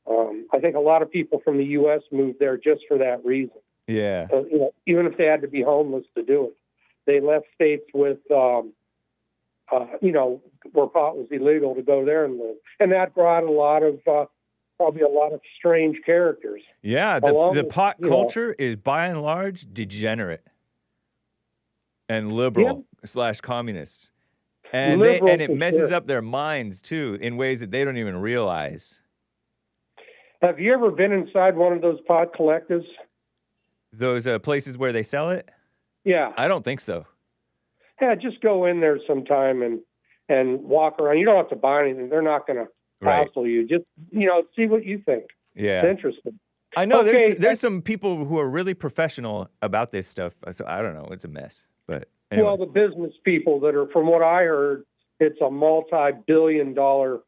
I think a lot of people from the U.S. moved there just for that reason. Yeah. Even if they had to be homeless to do it. They left states with, where pot was illegal to go there and live. And that brought probably a lot of strange characters. Yeah, the pot culture is by and large degenerate and liberal / communist. And it messes up their minds too in ways that they don't even realize. Have you ever been inside one of those pot collectives? Those places where they sell it? Yeah. I don't think so. Yeah, just go in there sometime and walk around. You don't have to buy anything. They're not going to hassle you. Just, see what you think. Yeah. It's interesting. I know there's some people who are really professional about this stuff. So I don't know. It's a mess. But anyway. Well, the business people that are, from what I heard, it's a multi-billion-dollar,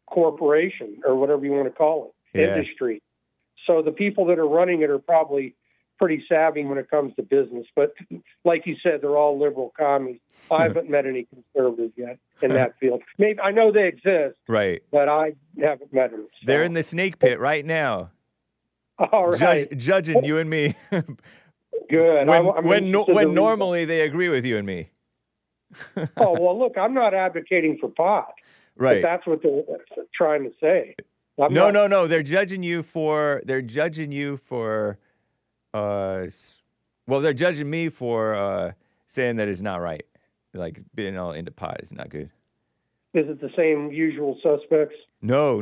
corporation or whatever you want to call it, industry. So the people that are running it are probably pretty savvy when it comes to business. But like you said, they're all liberal commies. I haven't met any conservatives yet in that field. Maybe I know they exist, Right. but I haven't met them. So. They're in the snake pit right now. All right. Judging you and me. Good. When normally they agree with you and me. Oh, well, look, I'm not advocating for pot. Right. But that's what they're trying to say. No. They're judging you for. They're judging me for saying that it's not right. Like being all into pot is not good. Is it the same usual suspects? No.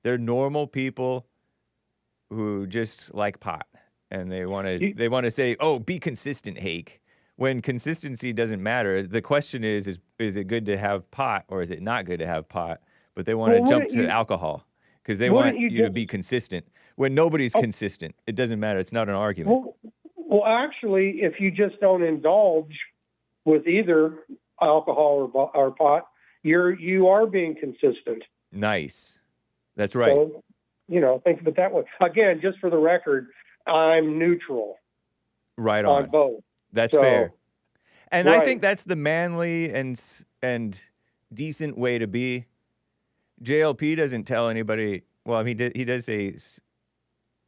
They're normal people who just like pot, and they want to say, "Oh, be consistent, Hake." When consistency doesn't matter, the question is it good to have pot or is it not good to have pot? But they want to jump to alcohol because they want you to be consistent. When nobody's consistent, it doesn't matter. It's not an argument. Well, actually, if you just don't indulge with either alcohol or pot, you are being consistent. Nice. That's right. So, think of it that way. Again, just for the record, I'm neutral. Right on both. That's fair. And I think that's the manly and decent way to be. JLP doesn't tell anybody. Well, he does say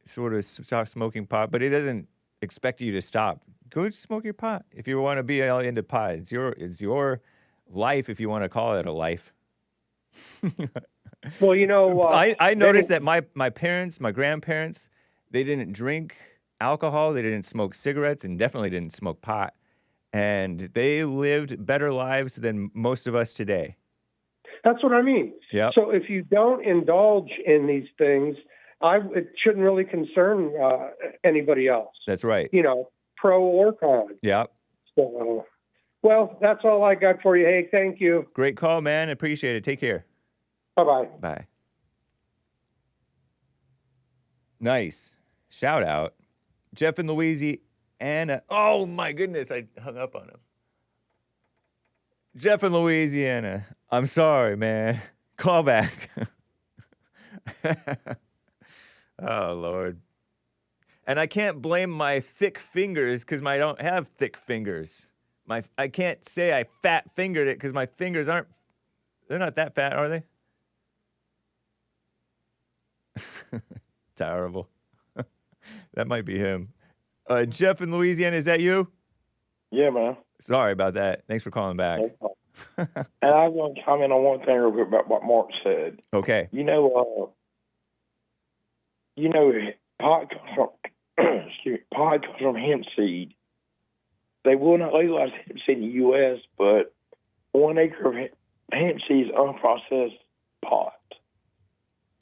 sort of stop smoking pot, but he doesn't expect you to stop. Go smoke your pot if you want to be all into pot. It's your life if you want to call it a life. Well, I noticed that my parents, my grandparents, they didn't drink alcohol, they didn't smoke cigarettes, and definitely didn't smoke pot. And they lived better lives than most of us today. That's what I mean. Yeah. So if you don't indulge in these things, it shouldn't really concern anybody else. That's right. Pro or con. Yeah. So, well, that's all I got for you. Hey, thank you. Great call, man. Appreciate it. Take care. Bye-bye. Bye. Nice. Shout out. Jeff in Louisiana. Oh, my goodness. I hung up on him. Jeff in Louisiana. I'm sorry, man. Call back. Oh, Lord. And I can't blame my thick fingers because I don't have thick fingers. I can't say I fat fingered it because my fingers they're not that fat, are they? Terrible. That might be him. Jeff in Louisiana, is that you? Yeah, man. Sorry about that. Thanks for calling back. And I want to comment on one thing real quick about what Mark said. Okay. Pot comes from pot comes from hemp seed. They will not legalize hemp seed in the U.S., but 1 acre of hemp seed is unprocessed pot.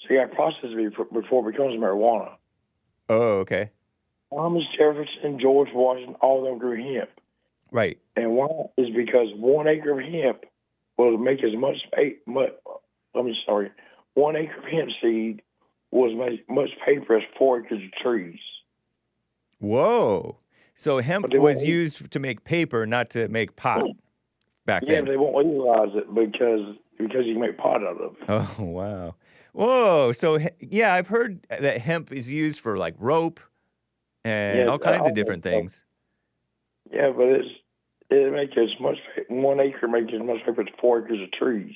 So you got to process it before it becomes marijuana. Oh, okay. Thomas Jefferson, George Washington, all of them grew hemp. Right. And why is because 1 acre of hemp will make as much 1 acre of hemp seed was much paper as 4 acres of trees. Whoa. So hemp was used to make paper, not to make pot back then. Yeah, they won't legalize it because you can make pot out of it. Oh, wow. Whoa. So, yeah, I've heard that hemp is used for like rope and all kinds of different things. Yeah, but it makes as much 1 acre makes as much paper as 4 acres of trees.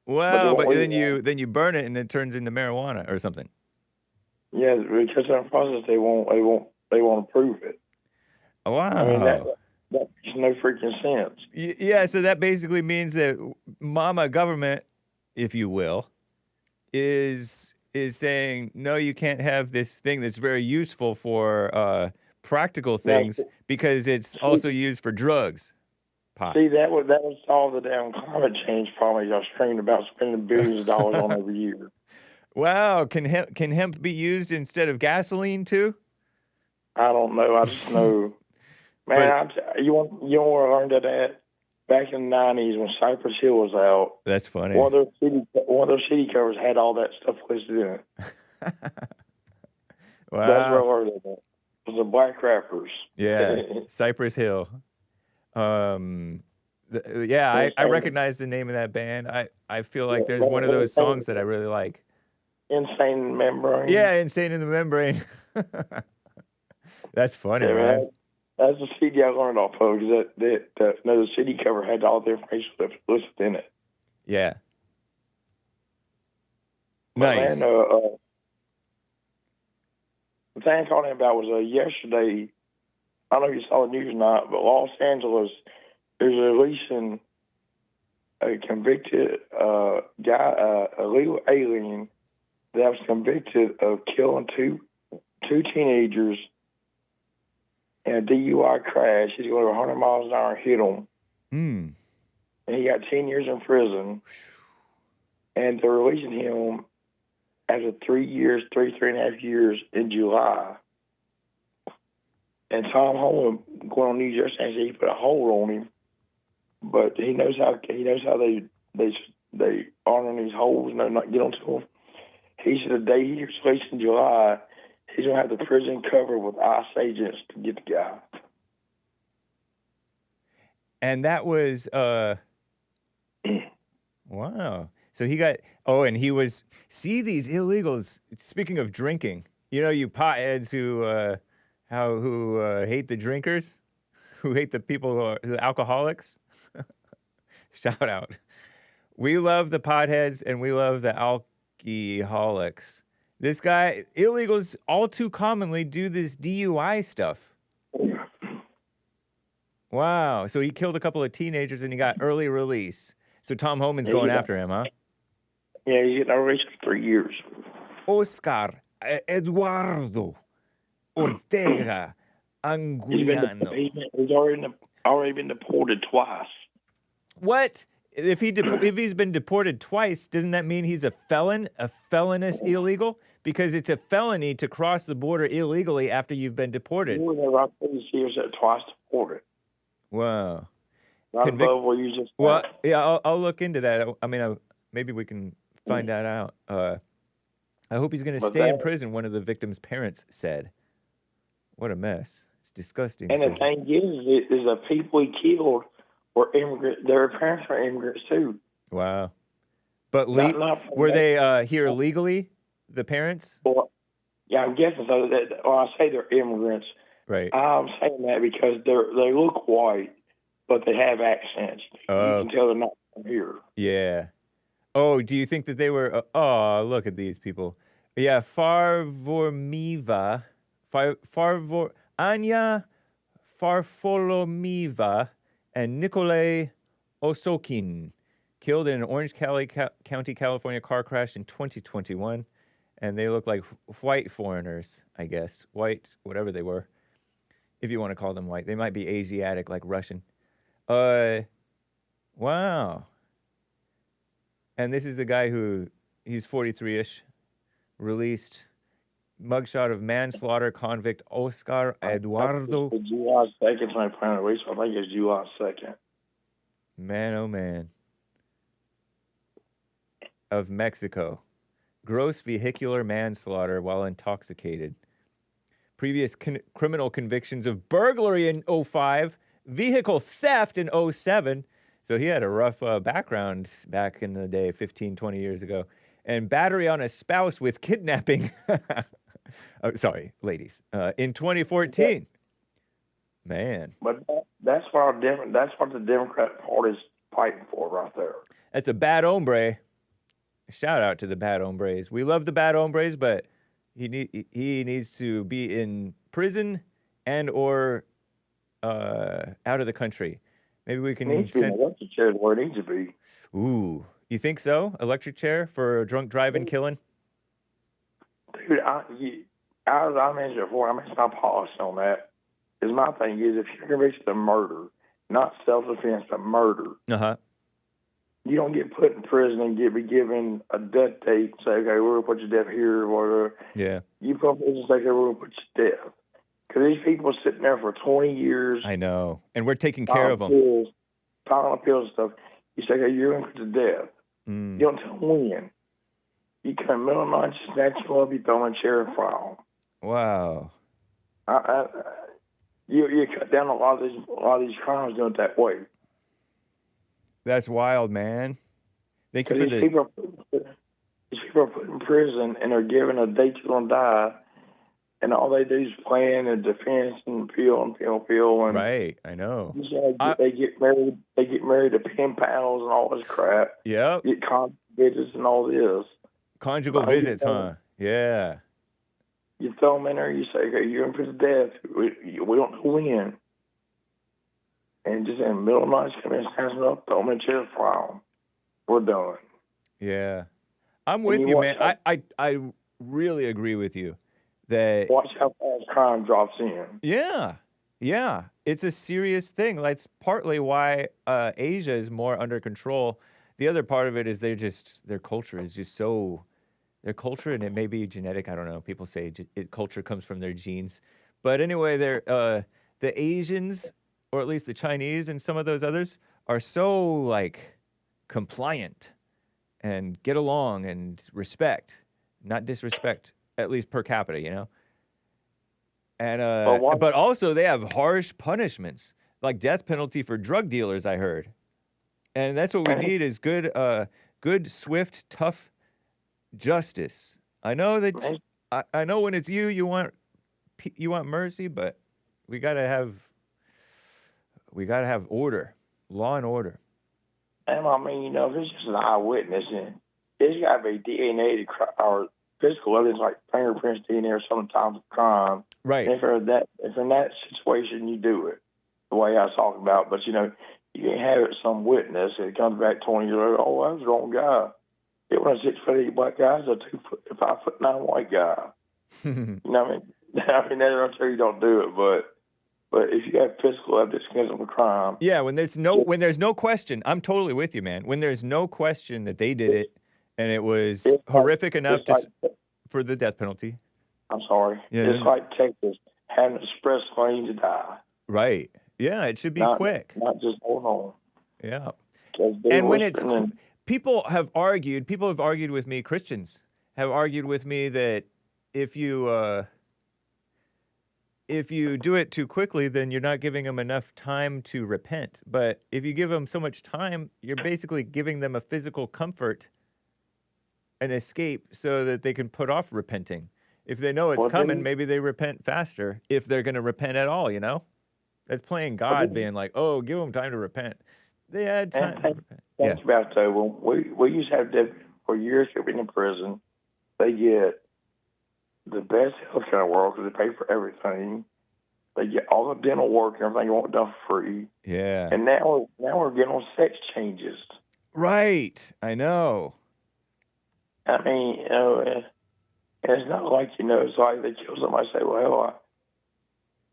Wow, but then you burn it and it turns into marijuana or something. Yeah, because in the process they won't approve it. Wow. I mean that makes no freaking sense. Yeah, so that basically means that mama government, if you will, is saying no, you can't have this thing that's very useful for practical things because it's also used for drugs. Pot. See, that would solve the damn climate change problem y'all screaming about spending billions of dollars on every year. Wow, can hemp be used instead of gasoline too? I don't know. I just know, man. You want to learn that back in the '90s when Cypress Hill was out. That's funny. One of their CD covers had all that stuff listed in it. Wow. That's where I learned that. It was the black rappers. Yeah, Cypress Hill. I recognize the name of that band. I feel like there's one of those songs that I really like. insane membrane. Yeah, insane in the membrane. That's funny, Yeah, man. That's the CD I learned off of. Because the CD cover had all the information listed in it. Yeah. But Nice. man, the thing I called him about was yesterday. I don't know if you saw the news or not, but Los Angeles is releasing a convicted guy, illegal alien that was convicted of killing two teenagers in a DUI crash. He's going 100 miles an hour and hit them. Mm. And he got 10 years in prison. And they're releasing him after 3 and a half years in July. And Tom Holland going on New Jersey and said he put a hold on him, but he knows how they honor these holds and they not get onto him. He said the day he was released in July, he's gonna have the prison covered with ICE agents to get the guy. And that was wow. So he got and he was these illegals. Speaking of drinking, you potheads who hate the drinkers, who hate the people who are the alcoholics. Shout out. We love the potheads and we love the alcoholics. This guy, illegals all too commonly do this DUI stuff. Wow. So he killed a couple of teenagers and he got early release. So Tom Homan's going after him, huh? Yeah, he's getting released for 3 years. Oscar Eduardo Ortega Anguiano. He's already been deported twice. What? If he's been deported twice, doesn't that mean he's a felon, a felonious illegal? Because it's a felony to cross the border illegally after you've been deported. He was about 3 years twice deported. Wow. Not above where you just. Well, yeah, I'll look into that. I mean, maybe we can find that out. I hope he's going to stay in prison, one of the victim's parents said. What a mess. It's disgusting. And the thing is the people he killed were immigrants. Their parents are immigrants too. Wow. But were they here legally, the parents? Well, yeah, I'm guessing so. I say they're immigrants. Right. I'm saying that because they look white, but they have accents. You can tell they're not from here. Yeah. Oh, do you think that they were... look at these people. Yeah, Anya Farfolomiva and Nikolay Osokin killed in an Orange County, California car crash in 2021. And they look like white foreigners, I guess. White, whatever they were. If you want to call them white. They might be Asiatic, like Russian. Wow. And this is the guy he's 43-ish, released mugshot of manslaughter convict Oscar Eduardo. July 2nd, my plan release. I think it's July 2nd. Man, oh man. Of Mexico. Gross vehicular manslaughter while intoxicated. Previous criminal convictions of burglary in 2005, vehicle theft in 2007. So he had a rough background back in the day, 15, 20 years ago. And battery on a spouse with kidnapping. Sorry, ladies. In 2014. Man. But that's what the Democrat Party's fighting for right there. That's a bad hombre. Shout out to the bad hombres. We love the bad hombres, but he needs to be in prison and or out of the country. Maybe we can send an electric chair where it needs to be. Ooh, you think so? Electric chair for drunk driving, killing? Dude, I mentioned it before. I mentioned my policy on that. Because my thing is, if you're convicted of murder, not self-defense, but murder, you don't get put in prison and be given a death date and say, okay, we're going to put your death here or whatever. Yeah. You put in prison and say, okay, we're going to put your death. Because these people are sitting there for 20 years. I know. And we're taking care of them. Filing appeals and stuff. You say, okay, you're going to put to death. You don't tell them when. You come in the middle of the night, snatch them up, you throw them in a chair and file them. Wow. You cut down a lot of these crimes doing it that way. That's wild, man. Thank you for these these people are put in prison and are given a date you're going to die, and all they do is plan and defense and appeal and appeal. And Right, I know. they get married. They get married to pen pals and all this crap. Yep. Get conjugal visits and all this. Conjugal visits, huh? Yeah. You throw them in there. You say, "Okay, you're in for the death. We don't know when." And just in the middle of the night, come in, stand them up, throw them in chair, file them. We're done. Yeah. I'm with you, man. I really agree with you that watch how fast crime drops in. Yeah. Yeah. It's a serious thing. That's partly why Asia is more under control. The other part of it is their culture is just so, their culture, and it may be genetic, I don't know. People say culture comes from their genes. But anyway, the Asians, or at least the Chinese and some of those others, are so, like, compliant and get along and respect, not disrespect, at least per capita, you know? And but also they have harsh punishments, like death penalty for drug dealers, I heard. And that's what we need is good, swift, tough justice. I know that I know when it's you want mercy, but we gotta have order, law and order. And I mean, you know, if it's just an eyewitness, and there's got to be DNA or physical evidence like fingerprints, DNA, or sometimes of crime. Right. And if in that situation you do it, the way I was talking about, but you know, you can't have it some witness and it comes back 20 years later. Oh, that was the wrong guy. It was a 6'8" black guy, it's a 5'9" white guy. You know what I mean? I mean, I'm sure you don't do it, but if you have physical evidence against a crime, yeah, when there's no question, I'm totally with you, man. When there's no question that they did it, and it was horrific enough for the death penalty. I'm sorry. Yeah, it's like Texas having an express claim to die. Right. Yeah, it should be quick. Not just hold on. Yeah. And when it's people have argued with me, Christians have argued with me that if you do it too quickly, then you're not giving them enough time to repent. But if you give them so much time, you're basically giving them a physical comfort, an escape, so that they can put off repenting. If they know it's coming, maybe they repent faster, if they're going to repent at all, you know? That's playing God, being like, oh, give them time to repent. They had time to repent. Think about it, though. We used to have for years they've been in prison. They get the best health care in the world because they pay for everything. They get all the dental work and everything you want done for free. Yeah. And now we're getting on sex changes. Right. I know. I mean, you know, and it's not like, you know, it's like they kill somebody, say, well, I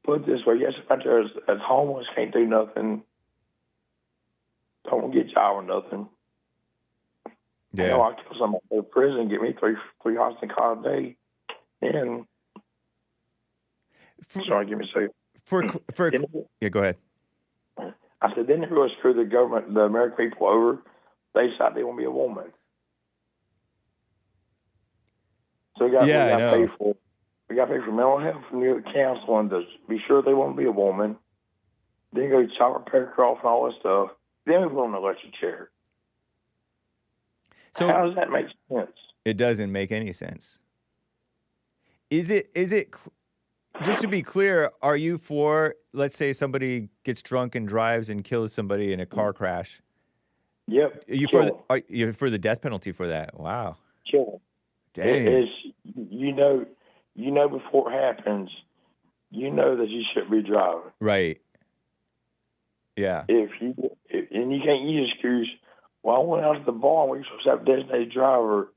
put it this way, yes, if I'm as homeless, can't do nothing, don't get a job or nothing. Yeah. You know, I kill somebody in prison, get me three hots and call a day, and sorry, give me a second. Yeah, go ahead. I said, then they're going to screw the government, the American people over. They decide they want to be a woman. So we got to pay for mental health and counseling to be sure they want to be a woman. Then go to child repair off and all that stuff. Then we put on an electric chair. So how does that make sense? It doesn't make any sense. Is it just to be clear, are you for, let's say somebody gets drunk and drives and kills somebody in a car crash? Yep. Are you for the death penalty for that? Wow. Kill them. Dang. You know before it happens, you know that you shouldn't be driving. Right. Yeah. And you can't use excuse, well, I went out to the bar and we were supposed to have a designated driver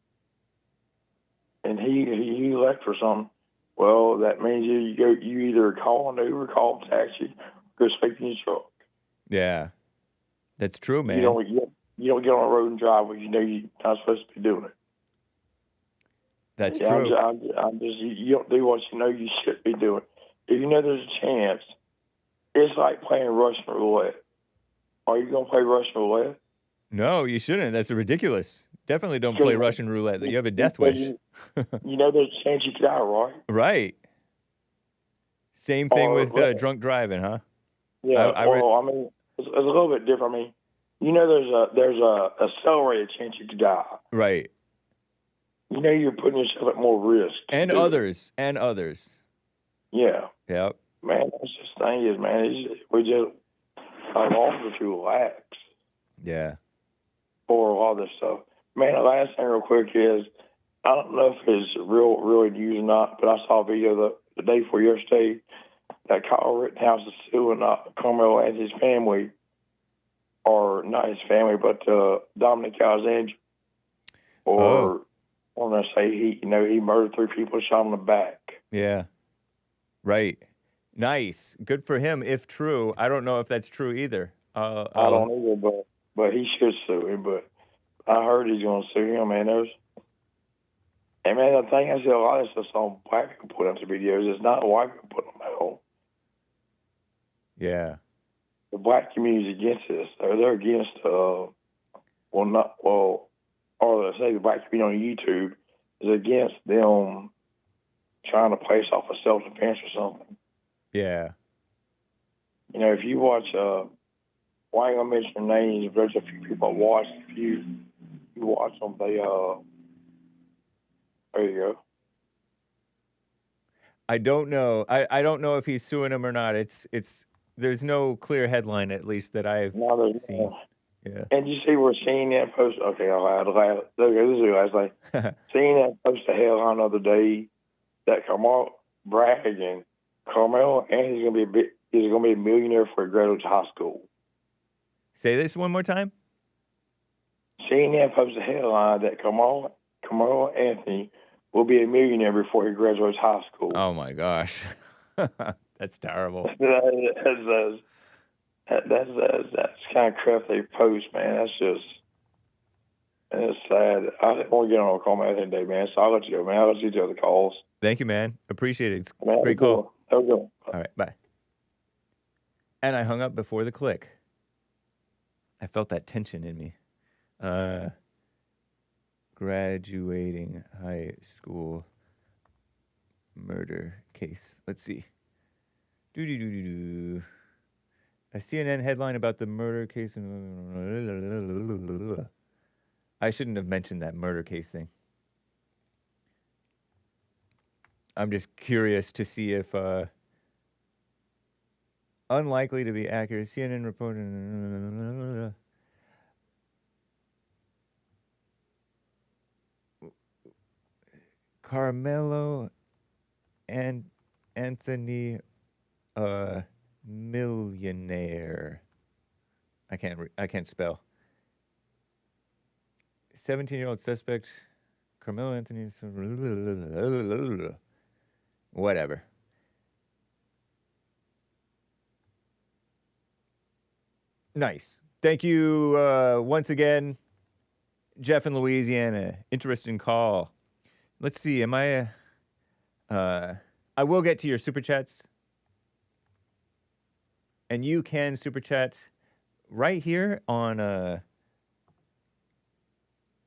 and he left for something. Well, that means you either call an Uber, call a taxi, go sleep in your truck. Yeah. That's true, man. You don't get on the road and drive when you know you're not supposed to be doing it. That's true. I'm just, you don't do what you know you should be doing. If you know there's a chance, it's like playing Russian roulette. Are you going to play Russian roulette? No, you shouldn't. That's ridiculous. Definitely don't play Russian roulette. You have a death wish. You know there's a chance you could die, right? Right. Same thing with drunk driving, huh? Yeah. I mean, it's a little bit different. I mean, you know there's a accelerated chance you could die. Right. you know you're putting yourself at more risk. And others. Yeah. Yep. Man, that's just the thing is, man, our laws are too lax Yeah. for a lot of this stuff. Man, the last thing real quick is, I don't know if it's really news or not, but I saw a video the day before yesterday that Kyle Rittenhouse is suing Carmelo and his family, or not his family, but Dominic Alexander, or I want to say he murdered 3 people, shot him in the back. Yeah. Right. Nice. Good for him, if true. I don't know if that's true either. I don't either, but he should sue him. But I heard he's going to sue him, man. And man, the thing I see a lot of stuff on black people put up the videos. It's not white people put them out. Yeah. The black community is against this. They're against, or let's say the black community on YouTube is against them trying to place off a self-defense or something. Yeah. You know, if you watch, well, I ain't going to mention their names, but there's a few people I watch. If you watch them, they, there you go. I don't know. I don't know if he's suing him or not. There's no clear headline, at least, that I've seen. No. Yeah. And you see where CNN post, okay, this is the last thing. CNN posted a headline the other day that Carmelo bragging, Carmelo and he's going to be a millionaire before he graduates high school. Say this one more time. CNN posted a headline that Carmelo Anthony will be a millionaire before he graduates high school. Oh my gosh, that's terrible. That's kind of crap they post, man. It's sad. I didn't want to get on a call my other day, man. So I'll let you go, man. I'll let you do the calls. Thank you, man. Appreciate it. It's Man, great call. Have a good one. All right, bye. And I hung up before the click. I felt that tension in me. Graduating high school murder case. Let's see. A CNN headline about the murder case. I shouldn't have mentioned that murder case thing. I'm just curious to see if unlikely to be accurate. CNN reported. Carmelo and Anthony, millionaire. I can't spell. 17-year-old suspect, Carmelo Anthony. Whatever. Nice. Thank you once again, Jeff in Louisiana. Interesting call. Let's see. Am I? I will get to your super chats, and you can super chat right here on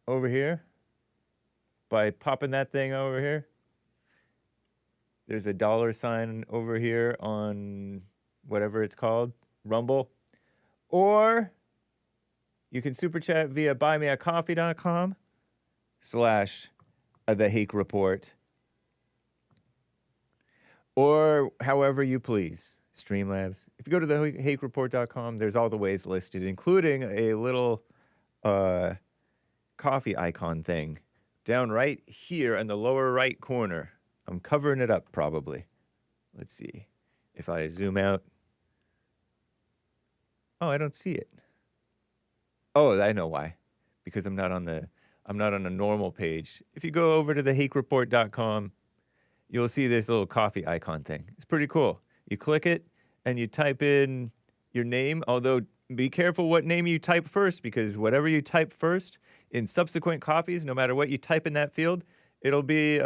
over here by popping that thing over here. There's a $sign over here on whatever it's called, Rumble. Or you can super chat via buymeacoffee.com/The Hake Report. Or however you please, Streamlabs. If you go to the HakeReport.com, there's all the ways listed, including a little coffee icon thing down right here in the lower right corner. I'm covering it up probably. Let's see if I zoom out. Oh, I don't see it. Oh, I know why. Because I'm not on a normal page. If you go over to the HakeReport.com, you'll see this little coffee icon thing. It's pretty cool. You click it and you type in your name, although be careful what name you type first, because whatever you type first in subsequent coffees, no matter what you type in that field, it'll be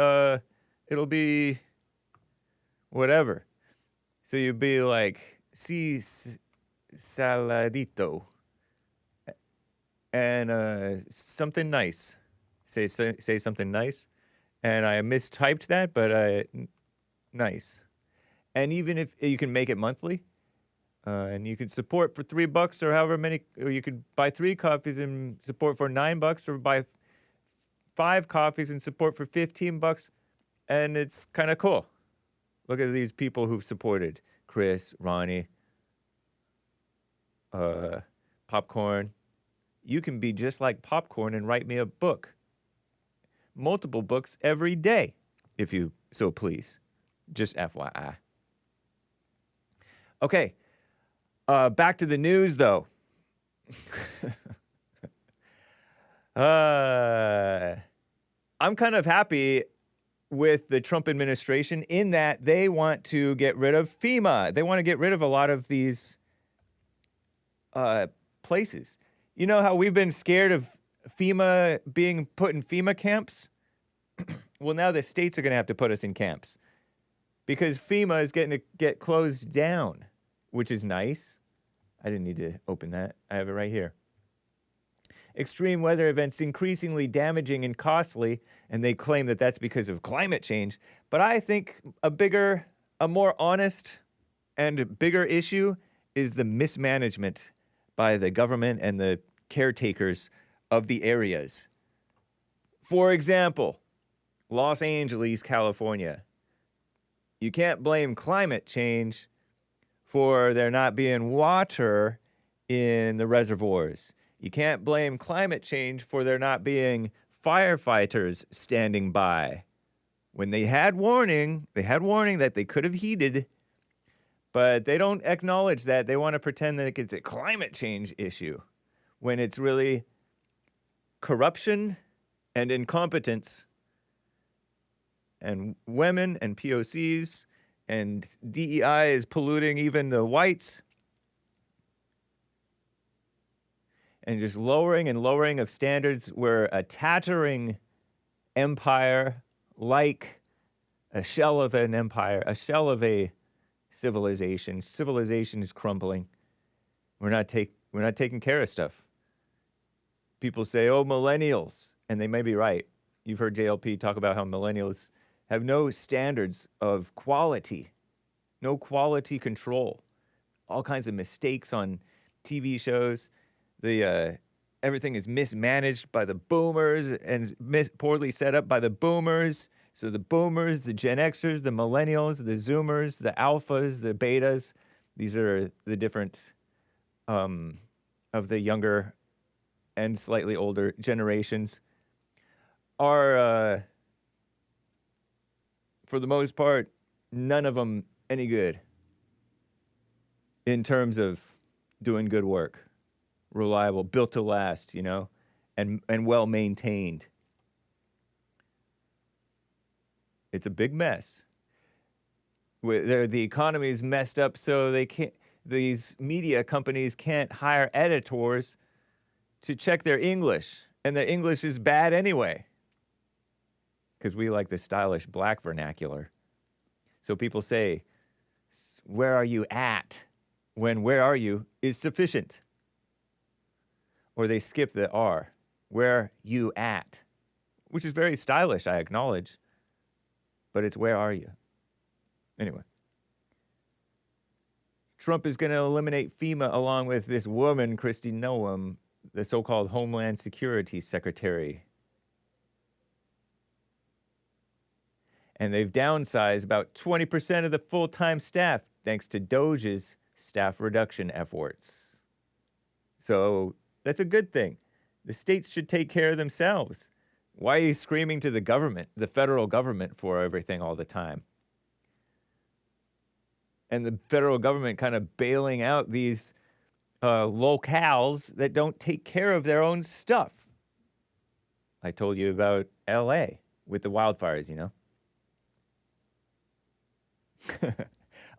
whatever. So you'd be like, saladito, and something nice. Say something nice, and I mistyped that, but nice. And even if you can make it monthly, and you could support for $3 or however many, or you could buy 3 coffees and support for $9, or buy 5 coffees in support for $15, and it's kind of cool. Look at these people who've supported Chris, Ronnie, Popcorn. You can be just like Popcorn and write me a book. Multiple books every day, if you so please. Just FYI. Okay, back to the news, though. I'm kind of happy with the Trump administration in that they want to get rid of FEMA. They want to get rid of a lot of these places. You know how we've been scared of FEMA being put in FEMA camps? Well, now the states are going to have to put us in camps because FEMA is getting to get closed down, which is nice. I didn't need to open that. I have it right here. Extreme weather events increasingly damaging and costly, and they claim that that's because of climate change. But I think a more honest and bigger issue is the mismanagement by the government and the caretakers of the areas. For example, Los Angeles, California. You can't blame climate change for there not being water in the reservoirs. You can't blame climate change for there not being firefighters standing by. When they had warning that they could have heeded, but they don't acknowledge that. They want to pretend that it's a climate change issue when it's really corruption and incompetence and women and POCs and DEI is polluting even the whites. And just lowering and lowering of standards. We're a tattering empire, like a shell of an empire, a shell of a civilization. Civilization is crumbling. We're not taking care of stuff. People say, oh, millennials, and they may be right. You've heard JLP talk about how millennials have no standards of quality, no quality control, all kinds of mistakes on TV shows. Everything is mismanaged by the boomers and poorly set up by the boomers. So the boomers, the Gen Xers, the millennials, the Zoomers, the alphas, the betas, these are the different of the younger and slightly older generations are, for the most part, none of them any good in terms of doing good work. Reliable, built to last, you know, and well maintained. It's a big mess. The economy is messed up, so these media companies can't hire editors to check their English, and the English is bad anyway, because we like the stylish black vernacular. So people say, "Where are you at?" when "where are you" is sufficient. Or they skip the R. Where you at? Which is very stylish, I acknowledge. But it's where are you? Anyway. Trump is going to eliminate FEMA along with this woman, Kristi Noem, the so-called Homeland Security Secretary. And they've downsized about 20% of the full-time staff thanks to DOJ's staff reduction efforts. So that's a good thing. The states should take care of themselves. Why are you screaming to the government, the federal government, for everything all the time? And the federal government kind of bailing out these locales that don't take care of their own stuff. I told you about LA with the wildfires, you know.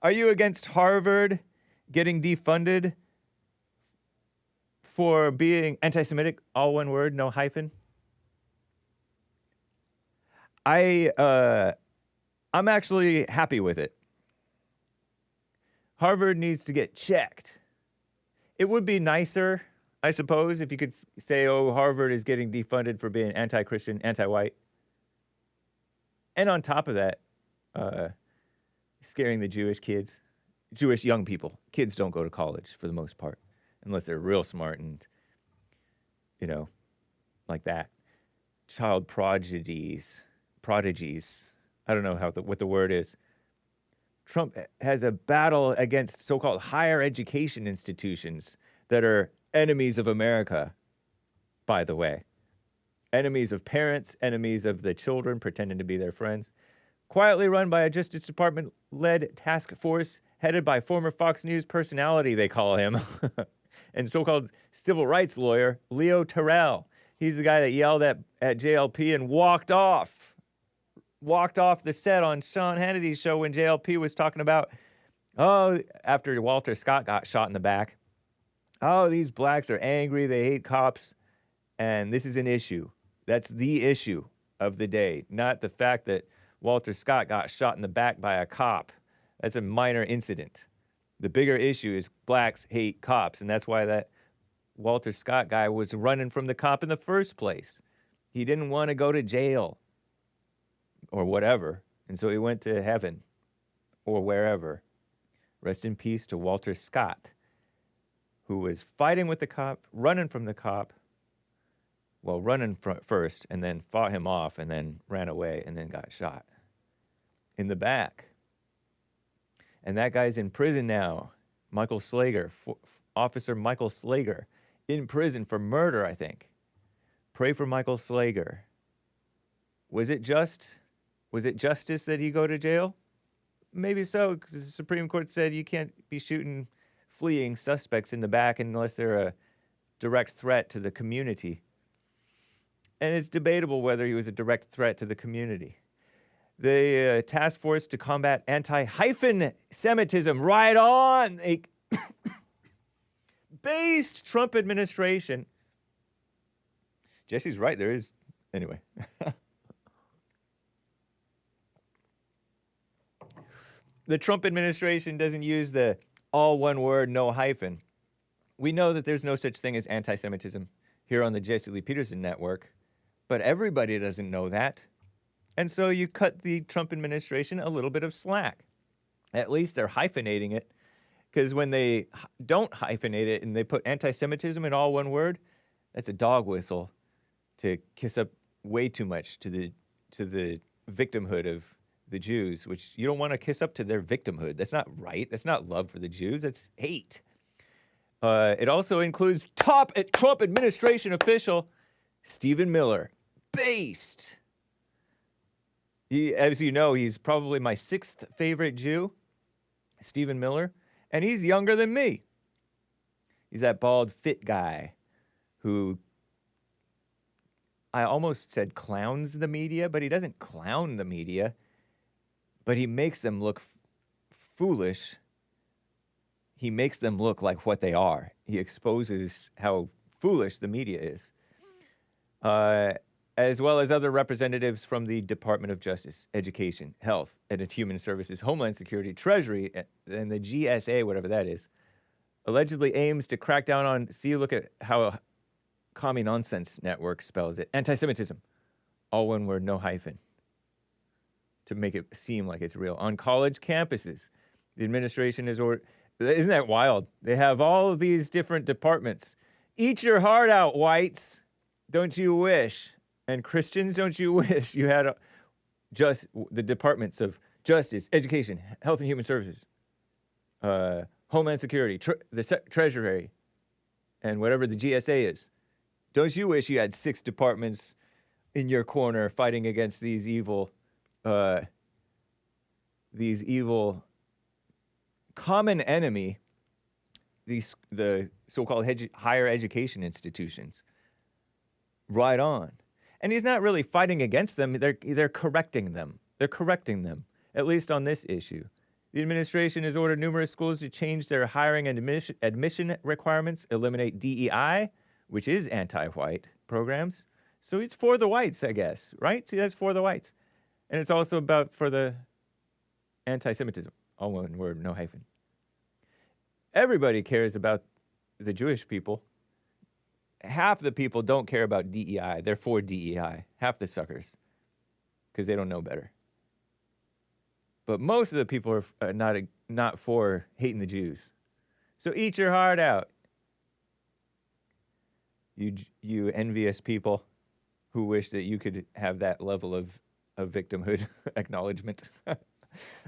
Are you against Harvard getting defunded for being anti-Semitic, all one word, no hyphen? I'm actually happy with it. Harvard needs to get checked. It would be nicer, I suppose, if you could say, oh, Harvard is getting defunded for being anti-Christian, anti-white. And on top of that, scaring the Jewish kids, Jewish young people. Kids don't go to college for the most part, unless they're real smart and, you know, like that. child prodigies. I don't know what the word is. Trump has a battle against so-called higher education institutions that are enemies of America, by the way. Enemies of parents, enemies of the children, pretending to be their friends. Quietly run by a Justice Department-led task force headed by former Fox News personality, they call him, and so-called civil rights lawyer Leo Terrell. He's the guy that yelled at JLP and walked off the set on Sean Hannity's show when JLP was talking about, after Walter Scott got shot in the back. Oh, these blacks are angry. They hate cops. And this is an issue. That's the issue of the day, not the fact that Walter Scott got shot in the back by a cop. That's a minor incident. The bigger issue is blacks hate cops, and that's why that Walter Scott guy was running from the cop in the first place. He didn't want to go to jail or whatever, and so he went to heaven or wherever. Rest in peace to Walter Scott, who was fighting with the cop, running from the cop, running first, and then fought him off, and then ran away, and then got shot in the back. And that guy's in prison now. Michael Slager, Officer Michael Slager, in prison for murder, I think. Pray for Michael Slager. Was it justice that he go to jail? Maybe so, because the Supreme Court said you can't be shooting fleeing suspects in the back unless they're a direct threat to the community. And it's debatable whether he was a direct threat to the community. The task force to combat anti-Semitism, right on, a based Trump administration. Jesse's right, there is, anyway. The Trump administration doesn't use the all one word, no hyphen. We know that there's no such thing as anti-Semitism here on the Jesse Lee Peterson network, but everybody doesn't know that. And so you cut the Trump administration a little bit of slack. At least they're hyphenating it, because when they don't hyphenate it and they put anti-Semitism in all one word, that's a dog whistle to kiss up way too much to the victimhood of the Jews, which you don't want to kiss up to their victimhood. That's not right. That's not love for the Jews. That's hate. It also includes top Trump administration official Stephen Miller, based. As you know, he's probably my 6th favorite Jew, Stephen Miller, and he's younger than me. He's that bald, fit guy who, I almost said clowns the media, but he doesn't clown the media, but he makes them look foolish. He makes them look like what they are. He exposes how foolish the media is. As well as other representatives from the Department of Justice, Education, Health, and Human Services, Homeland Security, Treasury, and the GSA, whatever that is, allegedly aims to crack down on, look at how a Commie Nonsense Network spells it, anti-Semitism, all one word, no hyphen, to make it seem like it's real. On college campuses, the administration is, isn't that wild? They have all of these different departments. Eat your heart out, whites, don't you wish? And Christians, don't you wish you had just the departments of Justice, Education, Health and Human Services, Homeland Security, the Treasury, and whatever the GSA is. Don't you wish you had 6 departments in your corner fighting against these evil common enemy, the so-called higher education institutions? Right on. And he's not really fighting against them. They're correcting them. They're correcting them, at least on this issue. The administration has ordered numerous schools to change their hiring and admission requirements, eliminate DEI, which is anti-white programs. So it's for the whites, I guess, right? See, that's for the whites. And it's also for the anti-Semitism, all one word, no hyphen. Everybody cares about the Jewish people. Half the people don't care about DEI. They're for DEI. Half the suckers, because they don't know better. But most of the people are not for hating the Jews. So eat your heart out, you envious people. who wish that you could have that level of victimhood acknowledgement.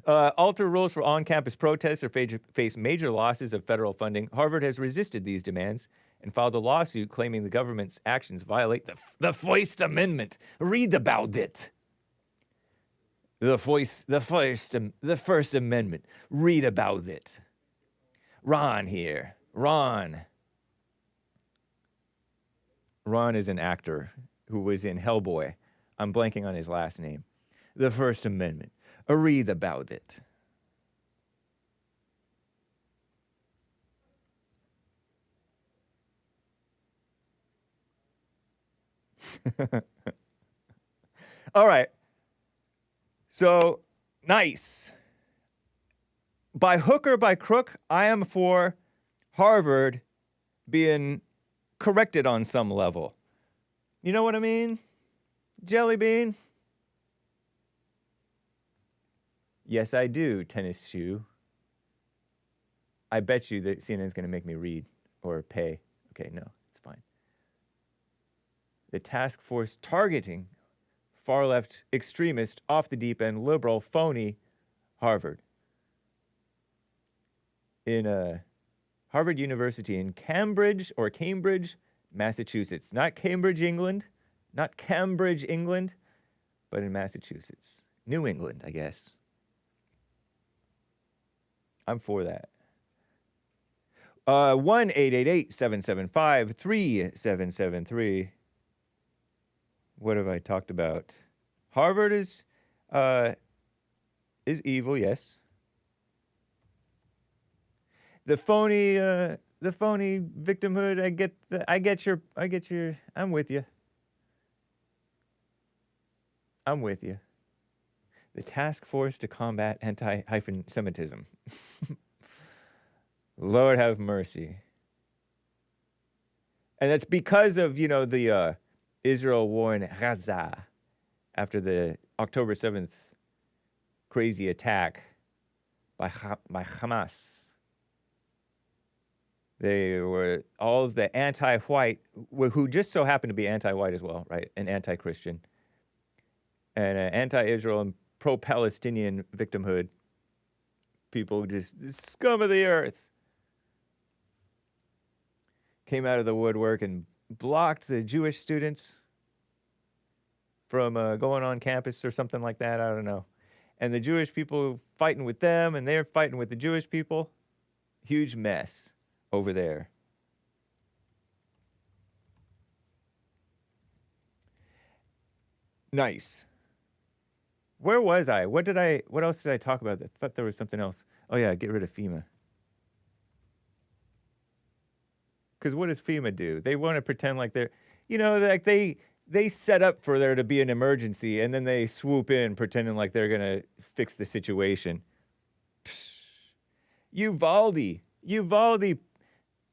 Alter rules for on-campus protests or face major losses of federal funding. Harvard has resisted these demands and filed a lawsuit claiming the government's actions violate the First Amendment. Read about it. The First Amendment. Read about it. Ron here. Ron. Ron is an actor who was in Hellboy. I'm blanking on his last name. The First Amendment. Read about it. All right. So, nice. By hook or by crook, I am for Harvard being corrected on some level. You know what I mean? Jelly bean? Yes, I do, tennis shoe. I bet you that CNN's going to make me read or pay. Okay, no, it's fine. The task force targeting far-left extremist, off-the-deep-end liberal, phony Harvard. In Harvard University in Cambridge, Massachusetts. Not Cambridge, England. Not Cambridge, England, but in Massachusetts. New England, I guess. I'm for that. 1-888-775-3773. What have I talked about? Harvard is evil, yes. The phony victimhood. I get your. I'm with you. I'm with you. The task force to combat anti-Semitism. Lord have mercy. And that's because of, the Israel war in Gaza after the October 7th crazy attack by Hamas. They were all of the anti-white, who just so happened to be anti-white as well, right? And anti-Christian. And anti-Israel and pro-Palestinian victimhood. People just, the scum of the earth. Came out of the woodwork and blocked the Jewish students from going on campus or something like that. I don't know. And the Jewish people fighting with them, and they're fighting with the Jewish people. Huge mess over there. Nice. Where was I? What else did I talk about? I thought there was something else. Oh yeah, get rid of FEMA. Because what does FEMA do? They want to pretend like they're, like they set up for there to be an emergency, and then they swoop in pretending like they're going to fix the situation. Uvalde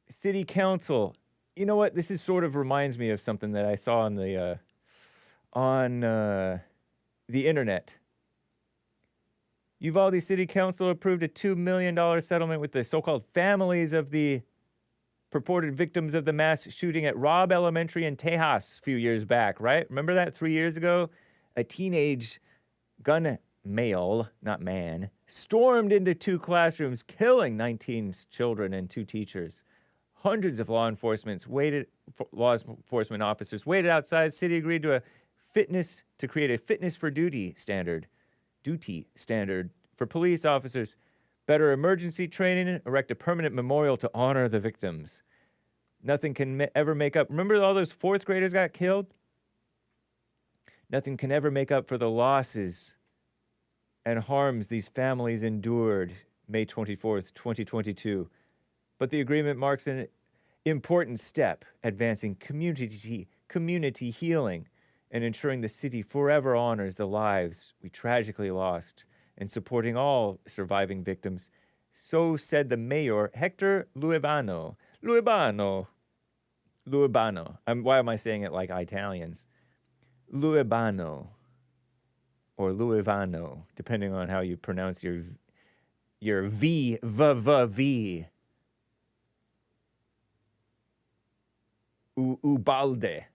City Council. You know what? This is sort of reminds me of something that I saw on the internet. Uvalde City Council approved a $2 million settlement with the so-called families of the purported victims of the mass shooting at Robb Elementary in Tejas a few years back, right? Remember that 3 years ago? A teenage gun male, not man, stormed into 2 classrooms, killing 19 children and 2 teachers. Hundreds of law enforcement officers waited outside. The city agreed to create a fitness for duty standard for police officers, better emergency training, erect a permanent memorial to honor the victims. Nothing can ever make up. Remember all those 4th graders got killed? Nothing can ever make up for the losses and harms these families endured. May 24th, 2022. But the agreement marks an important step advancing community healing and ensuring the city forever honors the lives we tragically lost and supporting all surviving victims. So said the mayor, Hector Luevano. Why am I saying it like Italians? Luevano. Or Luevano, depending on how you pronounce your V. Uvalde.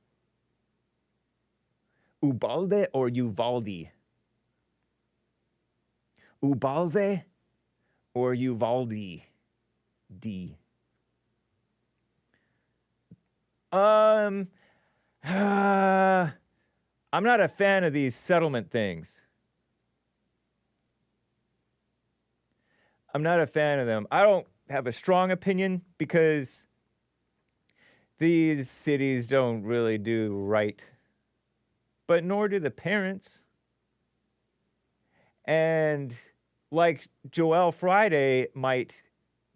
Ubalde or Uvalde? Ubalde or Uvalde? D. I'm not a fan of these settlement things. I'm not a fan of them. I don't have a strong opinion because these cities don't really do right, but nor do the parents. And like Joel Friday might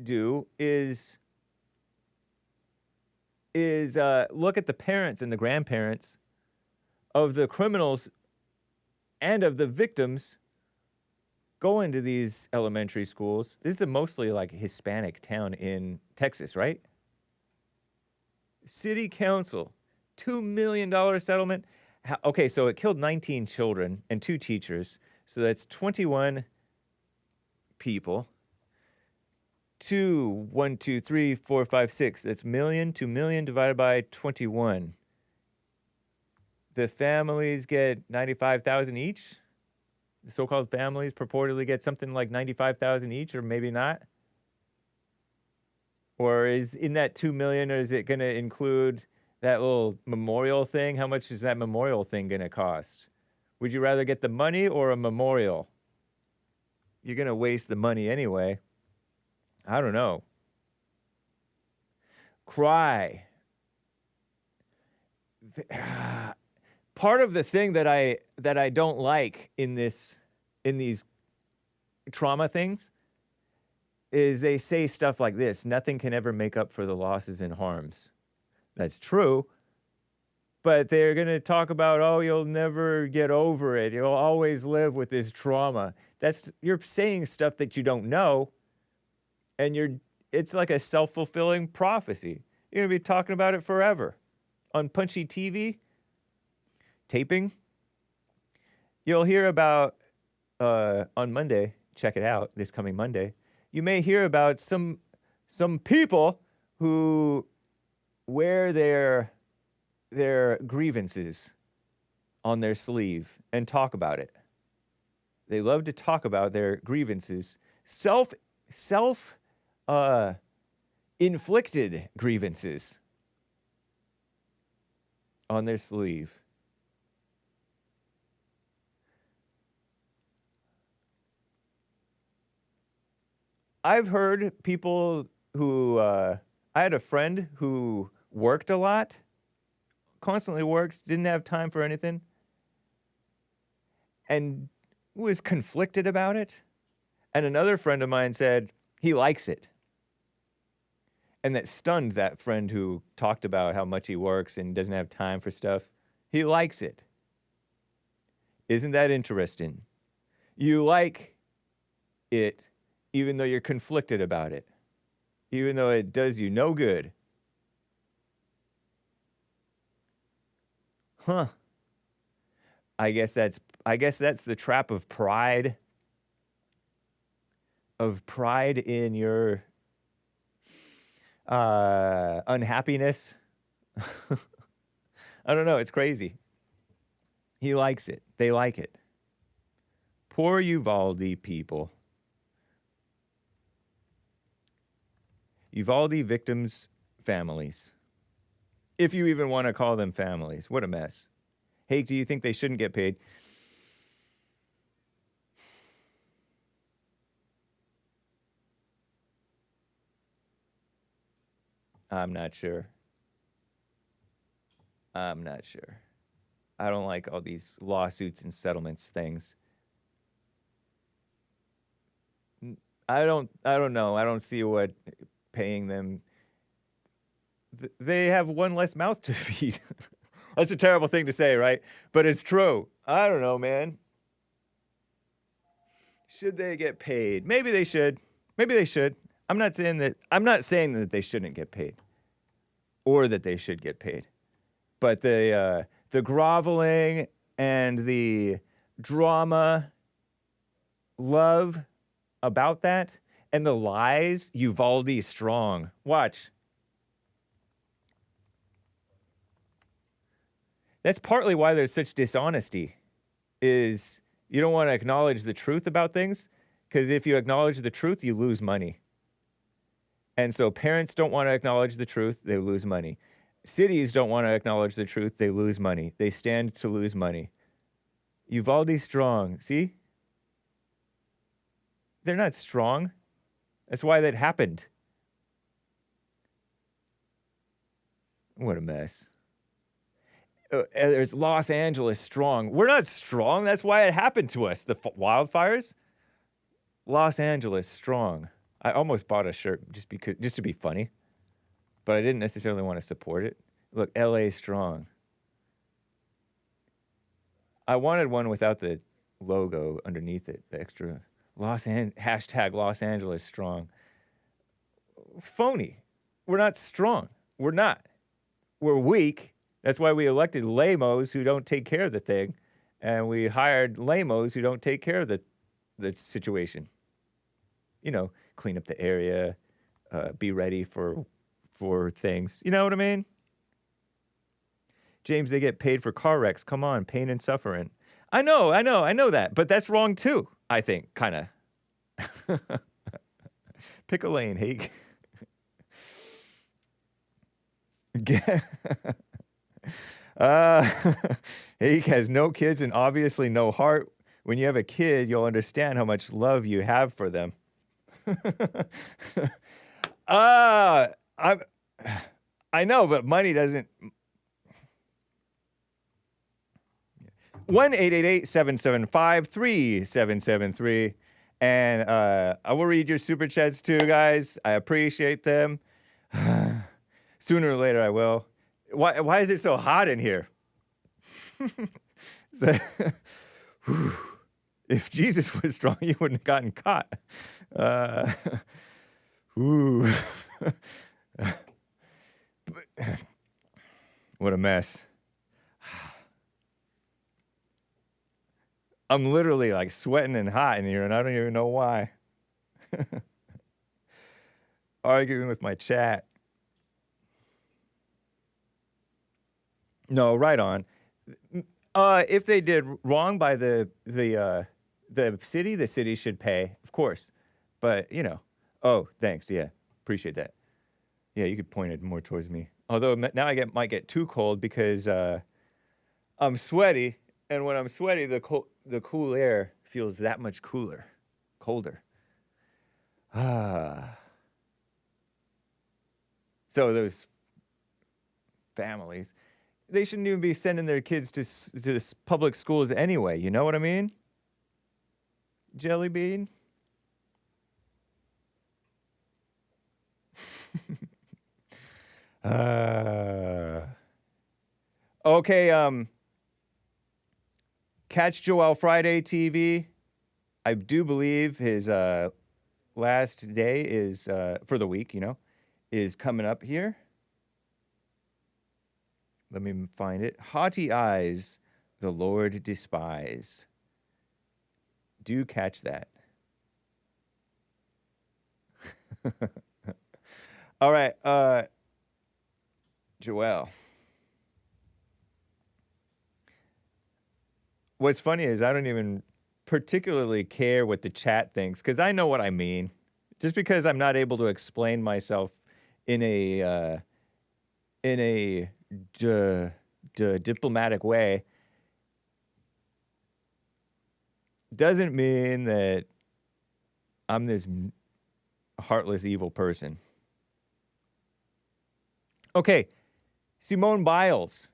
do is look at the parents and the grandparents of the criminals and of the victims going to these elementary schools. This is a mostly like Hispanic town in Texas, right? City council, $2 million settlement. Okay, so it killed 19 children and 2 teachers. So that's 21 people. 1, 2, 3, 4, 5, 6. That's million, 2 million divided by 21. The families get 95,000 each. The so-called families purportedly get something like 95,000 each, or maybe not. Or is in that 2 million, or is it going to include that little memorial thing? How much is that memorial thing going to cost? Would you rather get the money or a memorial? You're going to waste the money anyway. I don't know. Cry. Part of the thing that I don't like in these trauma things is they say stuff like this: nothing can ever make up for the losses and harms. That's true. But they're going to talk about, oh, you'll never get over it. You'll always live with this trauma. You're saying stuff that you don't know, and it's like a self-fulfilling prophecy. You're going to be talking about it forever. On punchy TV, taping, you'll hear about, on Monday, check it out, this coming Monday, you may hear about some people who wear their grievances on their sleeve and talk about it. They love to talk about their grievances, inflicted grievances on their sleeve. I've heard people who, I had a friend who worked a lot, constantly worked, didn't have time for anything, and was conflicted about it. And another friend of mine said he likes it. And that stunned that friend who talked about how much he works and doesn't have time for stuff. He likes it. Isn't that interesting? You like it even though you're conflicted about it, even though it does you no good. Huh. I guess that's the trap of pride. Of pride in your unhappiness. I don't know, it's crazy. He likes it. They like it. Poor Uvalde people. Uvalde victims' families. If you even want to call them families. What a mess. Hake, do you think they shouldn't get paid? I'm not sure. I don't like all these lawsuits and settlements things. I don't know. I don't see what paying them. They have one less mouth to feed. That's a terrible thing to say, right? But it's true. I don't know, man. Should they get paid? Maybe they should. I'm not saying that they shouldn't get paid or that they should get paid. But the groveling and the drama, love about that, and the lies, Uvalde strong. Watch. That's partly why there's such dishonesty, is you don't want to acknowledge the truth about things, because if you acknowledge the truth, you lose money. And so parents don't want to acknowledge the truth, they lose money. Cities don't want to acknowledge the truth, they lose money. They stand to lose money. Uvalde strong, see? They're not strong. That's why that happened. What a mess. There's Los Angeles strong. We're not strong. That's why it happened to us. The wildfires. Los Angeles strong. I almost bought a shirt just to be funny, but I didn't necessarily want to support it. Look, LA strong. I wanted one without the logo underneath it, the extra hashtag Los Angeles strong. Phony. We're not strong. We're not. We're weak. That's why we elected lamos who don't take care of the thing, and we hired lamos who don't take care of the situation. You know, clean up the area, be ready for things. You know what I mean? James, they get paid for car wrecks. Come on, pain and suffering. I know that, but that's wrong too, I think, kind of. Pick a lane, Hake. Hake has no kids and obviously no heart. When you have a kid, you'll understand how much love you have for them. I know, but money doesn't. 1-888-775-3773. And I will read your super chats too, guys. I appreciate them. Sooner or later, I will. Why is it so hot in here? If Jesus was strong, he wouldn't have gotten caught. What a mess. I'm literally like sweating and hot in here, and I don't even know why. Arguing with my chat. No, right on. If they did wrong by the city should pay, of course. But, you know, oh, thanks, yeah, appreciate that. Yeah, you could point it more towards me. Although now I might get too cold because I'm sweaty, and when I'm sweaty, the cool air feels that much colder. So those families, they shouldn't even be sending their kids to public schools anyway. You know what I mean? Jelly bean. Okay. Catch Joel Friday TV. I do believe his last day is for the week. You know, is coming up here. Let me find it. Haughty eyes, the Lord despise. Do catch that. All right, Joelle. What's funny is I don't even particularly care what the chat thinks, because I know what I mean. Just because I'm not able to explain myself in a diplomatic way doesn't mean that I'm this heartless, evil person. Okay, Simone Biles.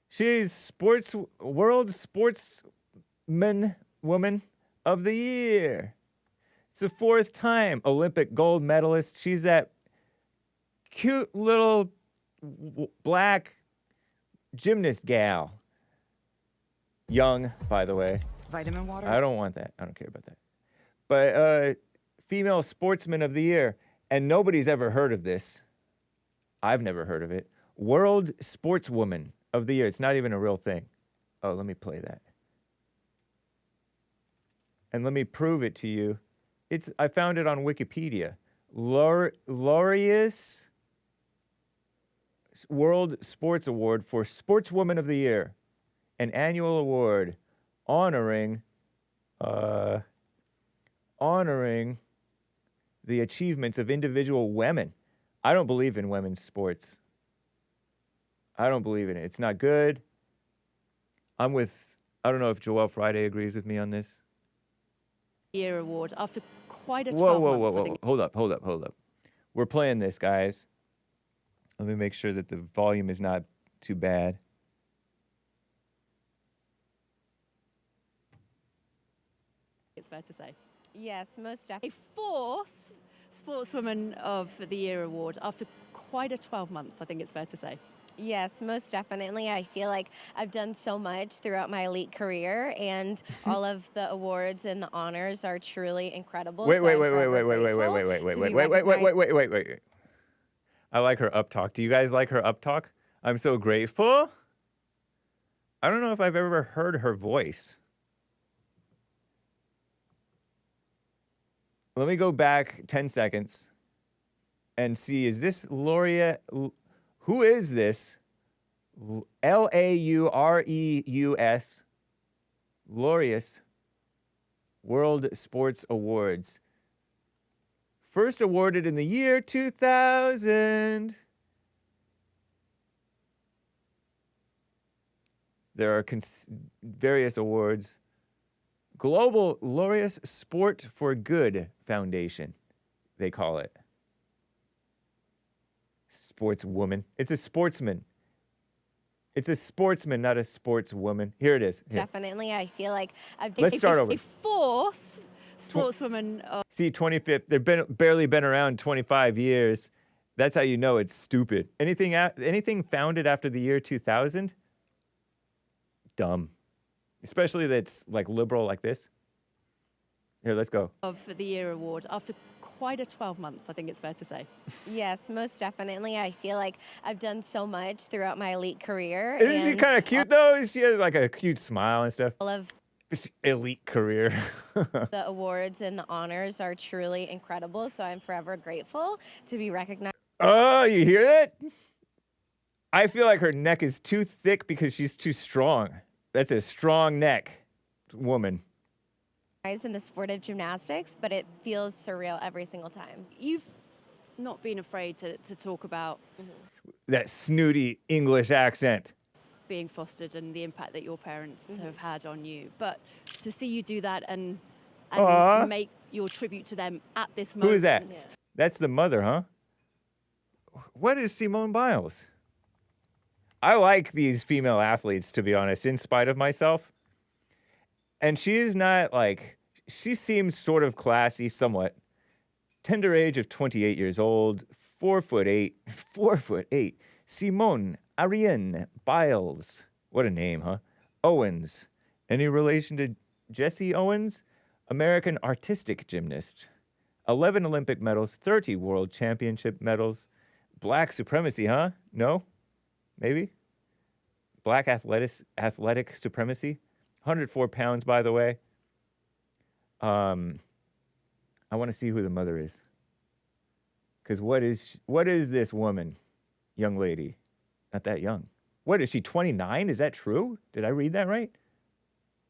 She's World Sportswoman Woman of the Year. It's the 4th time Olympic gold medalist. She's that cute little black gymnast gal. Young, by the way. Vitamin water? I don't want that. I don't care about that. But female sportsman of the year. And nobody's ever heard of this. I've never heard of it. World Sportswoman of the Year. It's not even a real thing. Oh, let me play that. And let me prove it to you. I found it on Wikipedia. Laureus World Sports Award for Sportswoman of the Year, an annual award honoring the achievements of individual women. I don't believe in women's sports. I don't believe in it. It's not good. I don't know if Joelle Friday agrees with me on this. Year award after quite a 12 Whoa. months. I think. Hold up. We're playing this, guys. Let me make sure that the volume is not too bad. It's fair to say. Yes, most A definitely. fourth Sportswoman of the Year award after quite a 12 months, I think it's fair to say. Yes, most definitely. I feel like I've done so much throughout my elite career, and all of the awards and the honors are truly incredible. Wait. So I'm forever grateful to be recognized. Wait. I like her up talk. Do you guys like her up talk? I'm so grateful. I don't know if I've ever heard her voice. Let me go back 10 seconds and see, is this Laureus? Who is this? Laureus. Laureus World Sports Awards. First awarded in the year 2000. There are various awards. Global Laureus Sport for Good Foundation, they call it. Sportswoman. It's a sportsman. It's a sportsman, not a sportswoman. Here it is. Here. Definitely. I feel like I've Let's start over. A fourth Sportswoman of See, 25th. They've barely been around 25 years. That's how you know it's stupid. Anything founded after the year 2000? Dumb. Especially that's like liberal like this. Here, let's go. the Year award after quite a 12 months, I think it's fair to say. Yes, most definitely. I feel like I've done so much throughout my elite career. Isn't she and kind of cute though? She has like a cute smile and stuff. all of Elite career. the awards and the honors are truly incredible. So I'm forever grateful to be recognized. Oh, you hear that? I feel like her neck is too thick because she's too strong. That's a strong neck woman. In the sport of gymnastics, but it feels surreal every single time. You've not been afraid to talk about That snooty English accent. being fostered and the impact that your parents have had on you. But to see you do that and Aw. make your tribute to them at this Who moment. is that? That's the mother, huh? What is Simone Biles? I like these female athletes, to be honest, in spite of myself. And she's not like, she seems sort of classy, somewhat. Tender age of 28 years old, 4'8", 4'8". Simone Ariane Biles. What a name, huh? Owens. Any relation to Jesse Owens? American artistic gymnast. 11 Olympic medals, 30 world championship medals. Black supremacy, huh? No? Maybe? Black athletic supremacy. 104 pounds, by the way. I want to see who the mother is. Because what is this woman, young lady? Not that young. What is she, 29? Is that true? Did I read that right?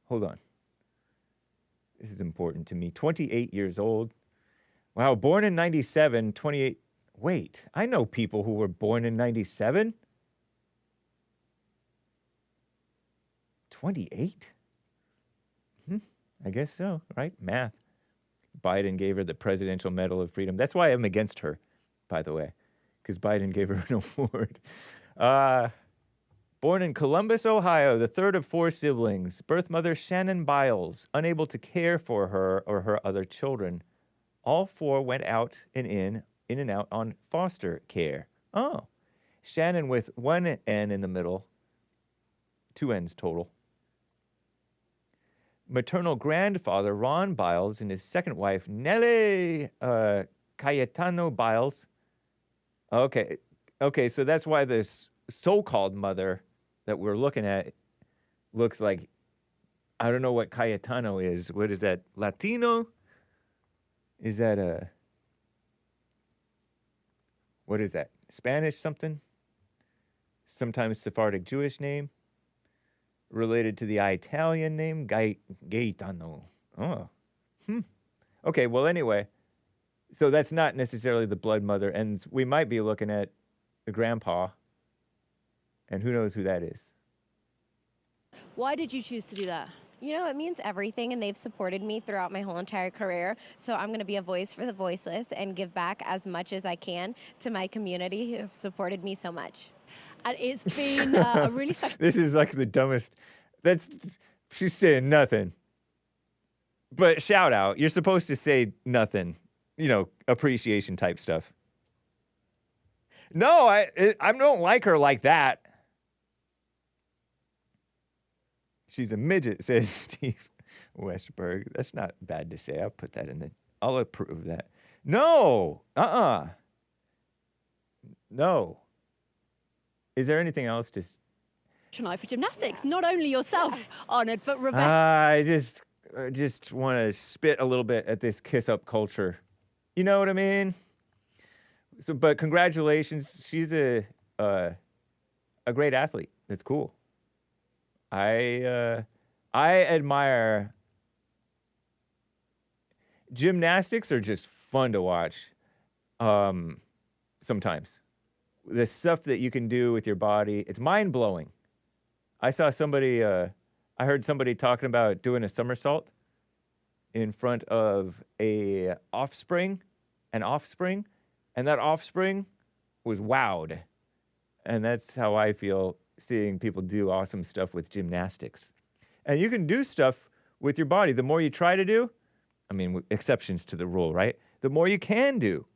Hold on. This is important to me. 28 years old. Wow, born in 97, 28. Wait, I know people who were born in 97. 28? I guess so, right? Math. Biden gave her the Presidential Medal of Freedom. That's why I'm against her, by the way, because Biden gave her an award. Born in Columbus, Ohio, the third of 4 siblings. Birth mother Shannon Biles, unable to care for her or her other children. All 4 went out and in and out on foster care. Oh. Shannon with 1 N in the middle. 2 N's total. Maternal grandfather Ron Biles and his second wife Nellie Cayetano Biles. Okay, so that's why this so-called mother that we're looking at looks like, I don't know what Cayetano is. What is that? Latino? Is that what is that? Spanish something? sometimes Sephardic Jewish name, related to the Italian name Gaetano. Oh, okay. Well, anyway, so that's not necessarily the blood mother, and we might be looking at the grandpa, and who knows who that is. Why did you choose to do that? You know, it means everything, and they've supported me throughout my whole entire career. So I'm going to be a voice for the voiceless and give back as much as I can to my community who have supported me so much. And it's been a really special. This is like the dumbest. She's saying nothing. But shout out. You're supposed to say nothing. You know, appreciation type stuff. No, I don't like her like that. She's a midget, says Steve Westberg. That's not bad to say. I'll put that in the. I'll approve that. No. No. Is there anything else to? Night for gymnastics. Not only yourself honoured, but Rebecca. I just want to spit a little bit at this kiss up culture. You know what I mean? So, but congratulations. She's a great athlete. That's cool. I admire. Gymnastics are just fun to watch. Sometimes the stuff that you can do with your body, it's mind blowing. I saw somebody. I heard somebody talking about doing a somersault in front of an offspring, and that offspring was wowed, and that's how I feel. Seeing people do awesome stuff with gymnastics. And you can do stuff with your body. The more you try to do, I mean, exceptions to the rule, right? The more you can do.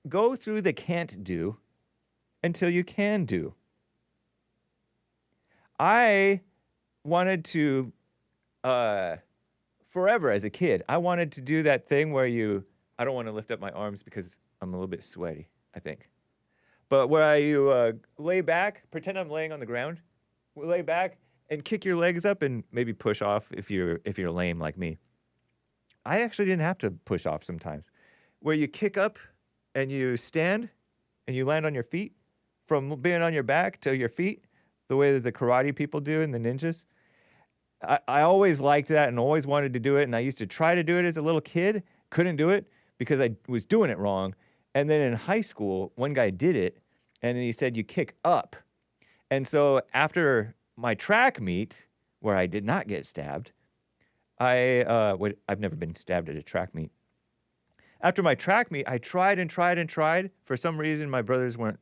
Go through the can't do until you can do. I wanted to, forever as a kid, I wanted to do that thing where I don't want to lift up my arms because I'm a little bit sweaty, I think. But where you lay back, pretend I'm laying on the ground, lay back and kick your legs up and maybe push off if you're lame like me. I actually didn't have to push off sometimes. Where you kick up and you stand and you land on your feet from being on your back to your feet, the way that the karate people do and the ninjas. I always liked that and always wanted to do it. And I used to try to do it as a little kid, couldn't do it because I was doing it wrong. And then in high school, one guy did it, and he said, you kick up. And so after my track meet, where I did not get stabbed, I've never been stabbed at a track meet. After my track meet, I tried and tried and tried. For some reason, my brothers weren't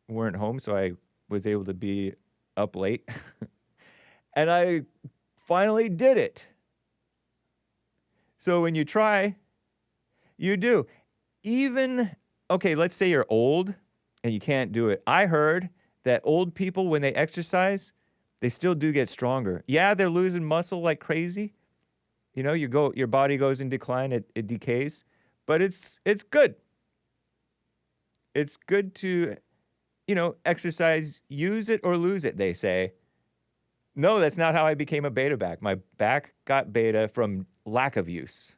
home, so I was able to be up late. And I finally did it. So when you try, you do. Okay, let's say you're old and you can't do it. I heard that old people, when they exercise, they still do get stronger. Yeah, they're losing muscle like crazy. You know, your body goes in decline, it decays, but it's good. It's good to, exercise, use it or lose it, they say. No, that's not how I became a beta back. My back got beta from lack of use.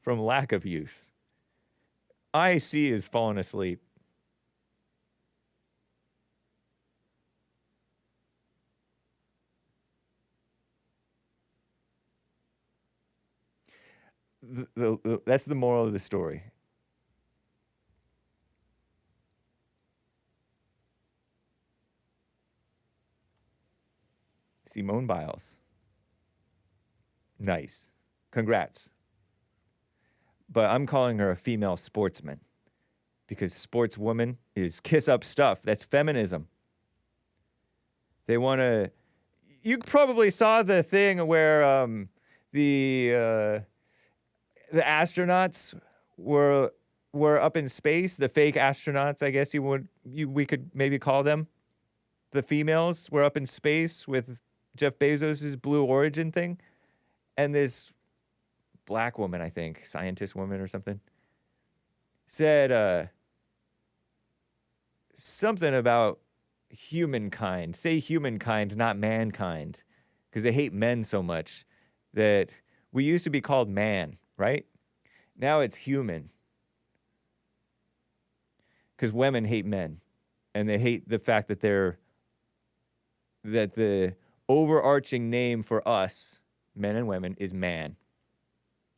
From lack of use. IC is falling asleep. That's the moral of the story. Simone Biles. Nice. Congrats. But I'm calling her a female sportsman because sportswoman is kiss up stuff. That's feminism. They want to. You probably saw the thing where the astronauts were up in space. The fake astronauts, I guess we could maybe call them. The females were up in space with Jeff Bezos's Blue Origin thing, and this black woman, I think, scientist woman or something, said something about humankind. Say humankind, not mankind, because they hate men so much that we used to be called man, right? Now it's human. because women hate men, and they hate the fact that the overarching name for us, men and women, is man.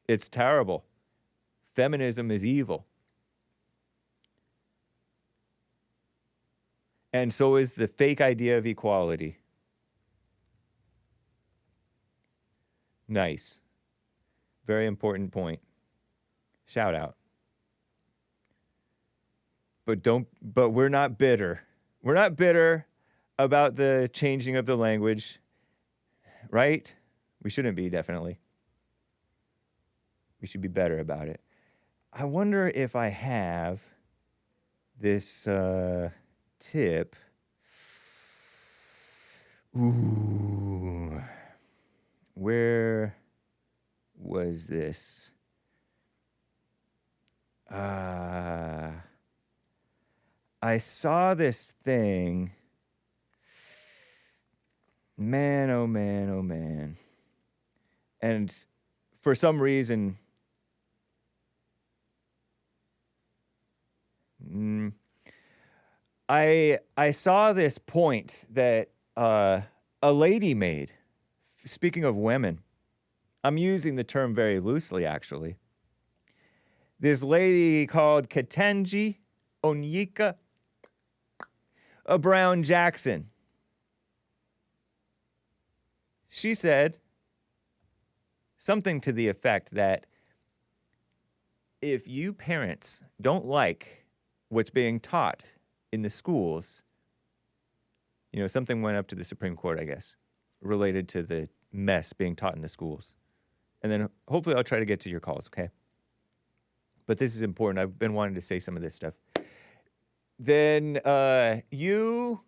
It's terrible. Feminism is evil. And so is the fake idea of equality. Nice. Very important point. Shout out. But we're not bitter. We're not bitter about the changing of the language, right? We shouldn't be, definitely. We should be better about it. I wonder if I have this tip. Ooh. Where was this? I saw this thing. Man, oh man, oh man. And for some reason, I saw this point that a lady made. Speaking of women, I'm using the term very loosely, actually. This lady called Ketanji Onyeka Brown Jackson. She said something to the effect that if you parents don't like what's being taught in the schools, something went up to the Supreme Court, I guess, related to the mess being taught in the schools. And then hopefully I'll try to get to your calls, okay? But this is important. I've been wanting to say some of this stuff. Then you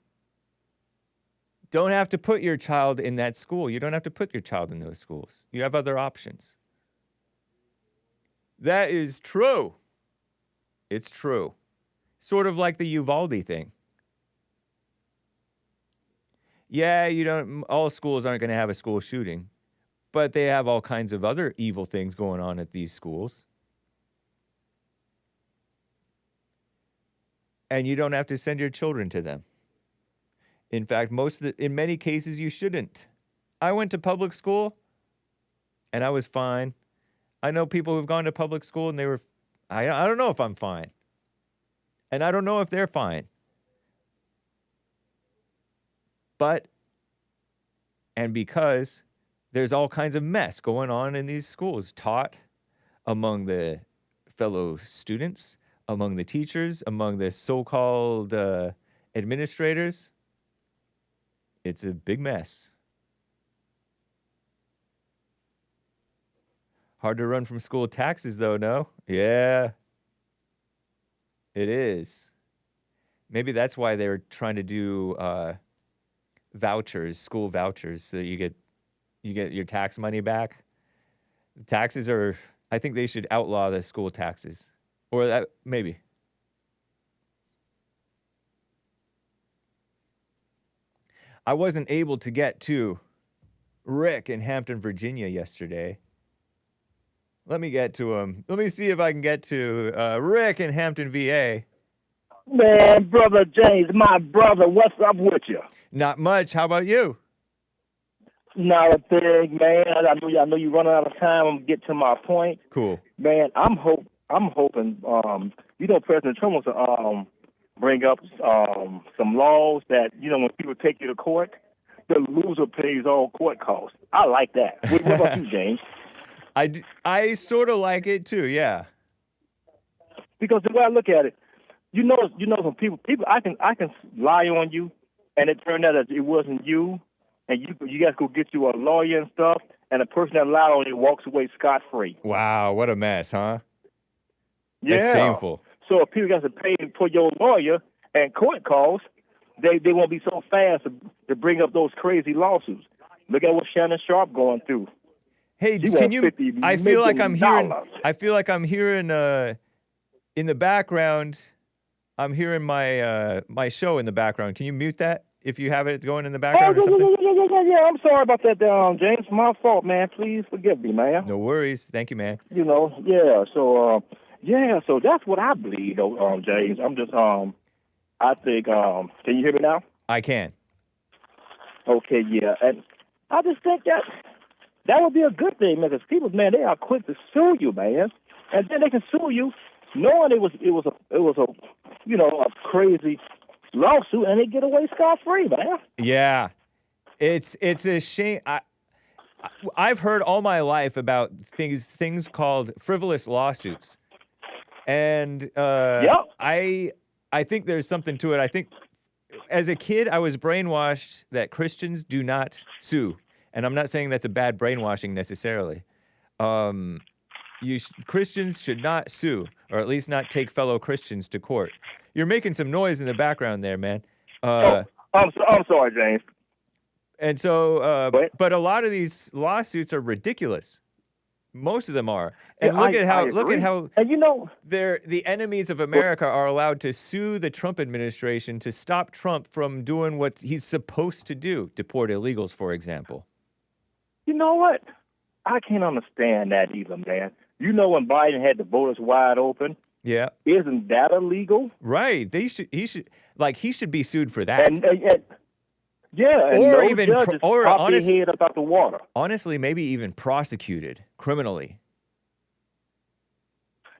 don't have to put your child in that school. You don't have to put your child in those schools. You have other options. That is true. It's true. Sort of like the Uvalde thing. Yeah, all schools aren't going to have a school shooting, but they have all kinds of other evil things going on at these schools. And you don't have to send your children to them. In fact, in many cases, you shouldn't. I went to public school, and I was fine. I know people who've gone to public school, and they were, I don't know if I'm fine. And I don't know if they're fine. Because there's all kinds of mess going on in these schools, taught among the fellow students, among the teachers, among the so-called administrators. It's a big mess. Hard to run from school taxes, though, no? Yeah. It is. Maybe that's why they're trying to do vouchers, school vouchers, so you get your tax money back. The taxes are, I think they should outlaw the school taxes. Or that, maybe. I wasn't able to get to Rick in Hampton, Virginia yesterday. Let me get to him. Let me see if I can get to Rick in Hampton, VA. Man, Brother James, my brother, what's up with you? Not much. How about you? Not a thing, man. I know you're running out of time. I'm getting to my point. Cool. Man, I'm hoping, President Trump wants to bring up some laws that, when people take you to court, the loser pays all court costs. I like that. What about you, James? I sort of like it too, yeah. Because the way I look at it, some people I can lie on you, and it turned out that it wasn't you, and you guys go get you a lawyer and stuff, and the person that lied on you walks away scot-free. Wow, what a mess, huh? Yeah. That's shameful. So if people got to pay for your lawyer and court costs, they won't be so fast to bring up those crazy lawsuits. Look at what Shannon Sharp going through. Hey, can you? I feel like I'm hearing in the background. I'm hearing my show in the background. Can you mute that if you have it going in the background or something? Yeah, I'm sorry about that, James. My fault, man. Please forgive me, man. No worries. Thank you, man. Yeah. So Yeah, so that's what I believe, though, James. I'm just, I think, can you hear me now? I can. Okay, yeah. And I just think that would be a good thing, man, because people, man, they are quick to sue you, man. And then they can sue you knowing it was a crazy lawsuit, and they get away scot-free, man. Yeah. It's a shame. I've heard all my life about things called frivolous lawsuits. And I think there's something to it. I think as a kid, I was brainwashed that Christians do not sue. And I'm not saying that's a bad brainwashing necessarily. Christians should not sue, or at least not take fellow Christians to court. You're making some noise in the background there, man. I'm sorry, James. And so, but a lot of these lawsuits are ridiculous. Most of them are. And look at how and the enemies of America are allowed to sue the Trump administration to stop Trump from doing what he's supposed to do, deport illegals, for example. You know what? I can't understand that either, man. You know when Biden had the borders wide open? Yeah. Isn't that illegal? Right. He should be sued for that. Yeah, and or no even judges pop their head up out the water. Honestly, maybe even prosecuted criminally.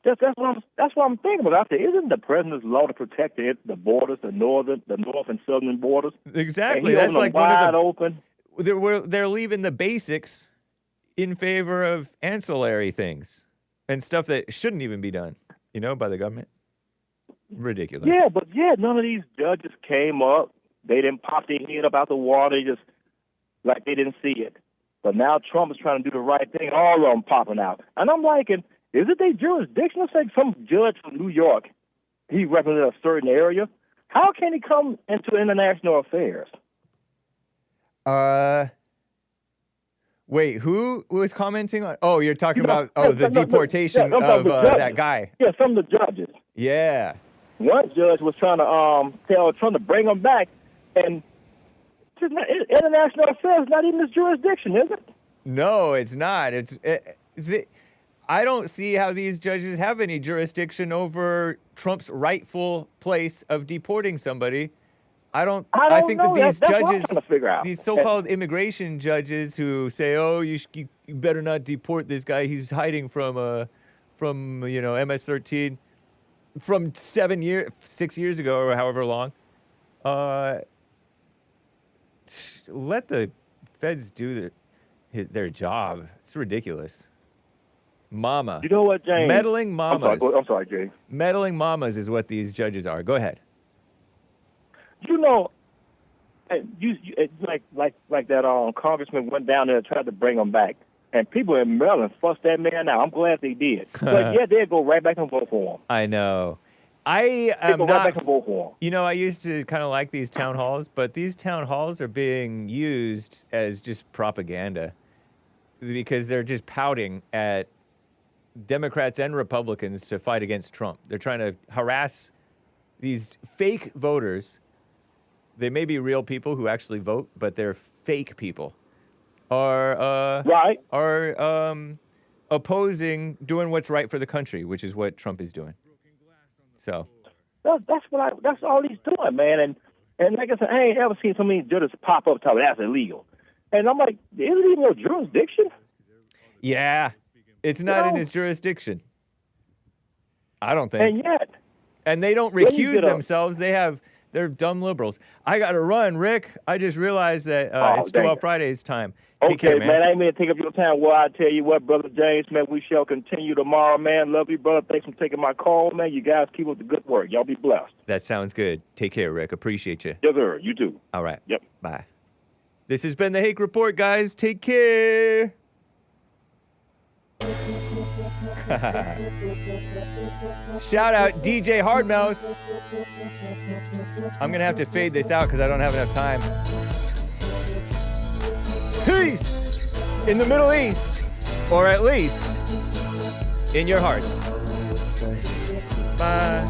That's what I'm thinking about. Isn't the president's law to protect the borders, the north and southern borders? Exactly. That's like wide open. They're leaving the basics in favor of ancillary things and stuff that shouldn't even be done, by the government. Ridiculous. Yeah, but none of these judges came up. They didn't pop their head up out the water. They just like they didn't see it. But now Trump is trying to do the right thing. All of them popping out. And I'm liking, is it their jurisdiction? It's like some judge from New York. He represents a certain area. How can he come into international affairs? Wait, who was commenting on? Oh, you're talking about the deportation of that guy. Yeah, some of the judges. Yeah. One judge was trying to tell Trump to bring him back, and international affairs is not even his jurisdiction, is it? No, it's not. I don't see how these judges have any jurisdiction over Trump's rightful place of deporting somebody. I think that these judges, these so-called immigration judges who say, "Oh, you better not deport this guy. He's hiding from MS-13 from 6 years ago or however long." Let the feds do their job. It's ridiculous. Mama. You know what, James? Meddling mamas. I'm sorry, James. Meddling mamas is what these judges are. Go ahead. You know, like that congressman went down there and tried to bring him back, and people in Maryland fussed that man out. I'm glad they did. But they'll go right back and vote for him. I know. I am go not. Right back and vote for him. I used to kind of like these town halls, but these town halls are being used as just propaganda because they're just pouting at Democrats and Republicans to fight against Trump. They're trying to harass these fake voters. They may be real people who actually vote, but they're fake people. Are opposing doing what's right for the country, which is what Trump is doing. So that's all he's doing, man. And like I said, I ain't ever seen so many judges pop up talking that's illegal. And I'm like, is it even your jurisdiction? Yeah, it's not in his jurisdiction. I don't think. And they don't recuse themselves. They're dumb liberals. I got to run, Rick. I just realized that it's 12 Friday's time. Take care, man. I ain't mean to take up your time. Well, I tell you what, Brother James, man, we shall continue tomorrow, man. Love you, brother. Thanks for taking my call, man. You guys keep up the good work. Y'all be blessed. That sounds good. Take care, Rick. Appreciate you. Yes, sir. You too. All right. Yep. Bye. This has been the Hake Report, guys. Take care. Shout out DJ Hardmaus. I'm going to have to fade this out because I don't have enough time. Peace in the Middle East, or at least in your hearts. Bye.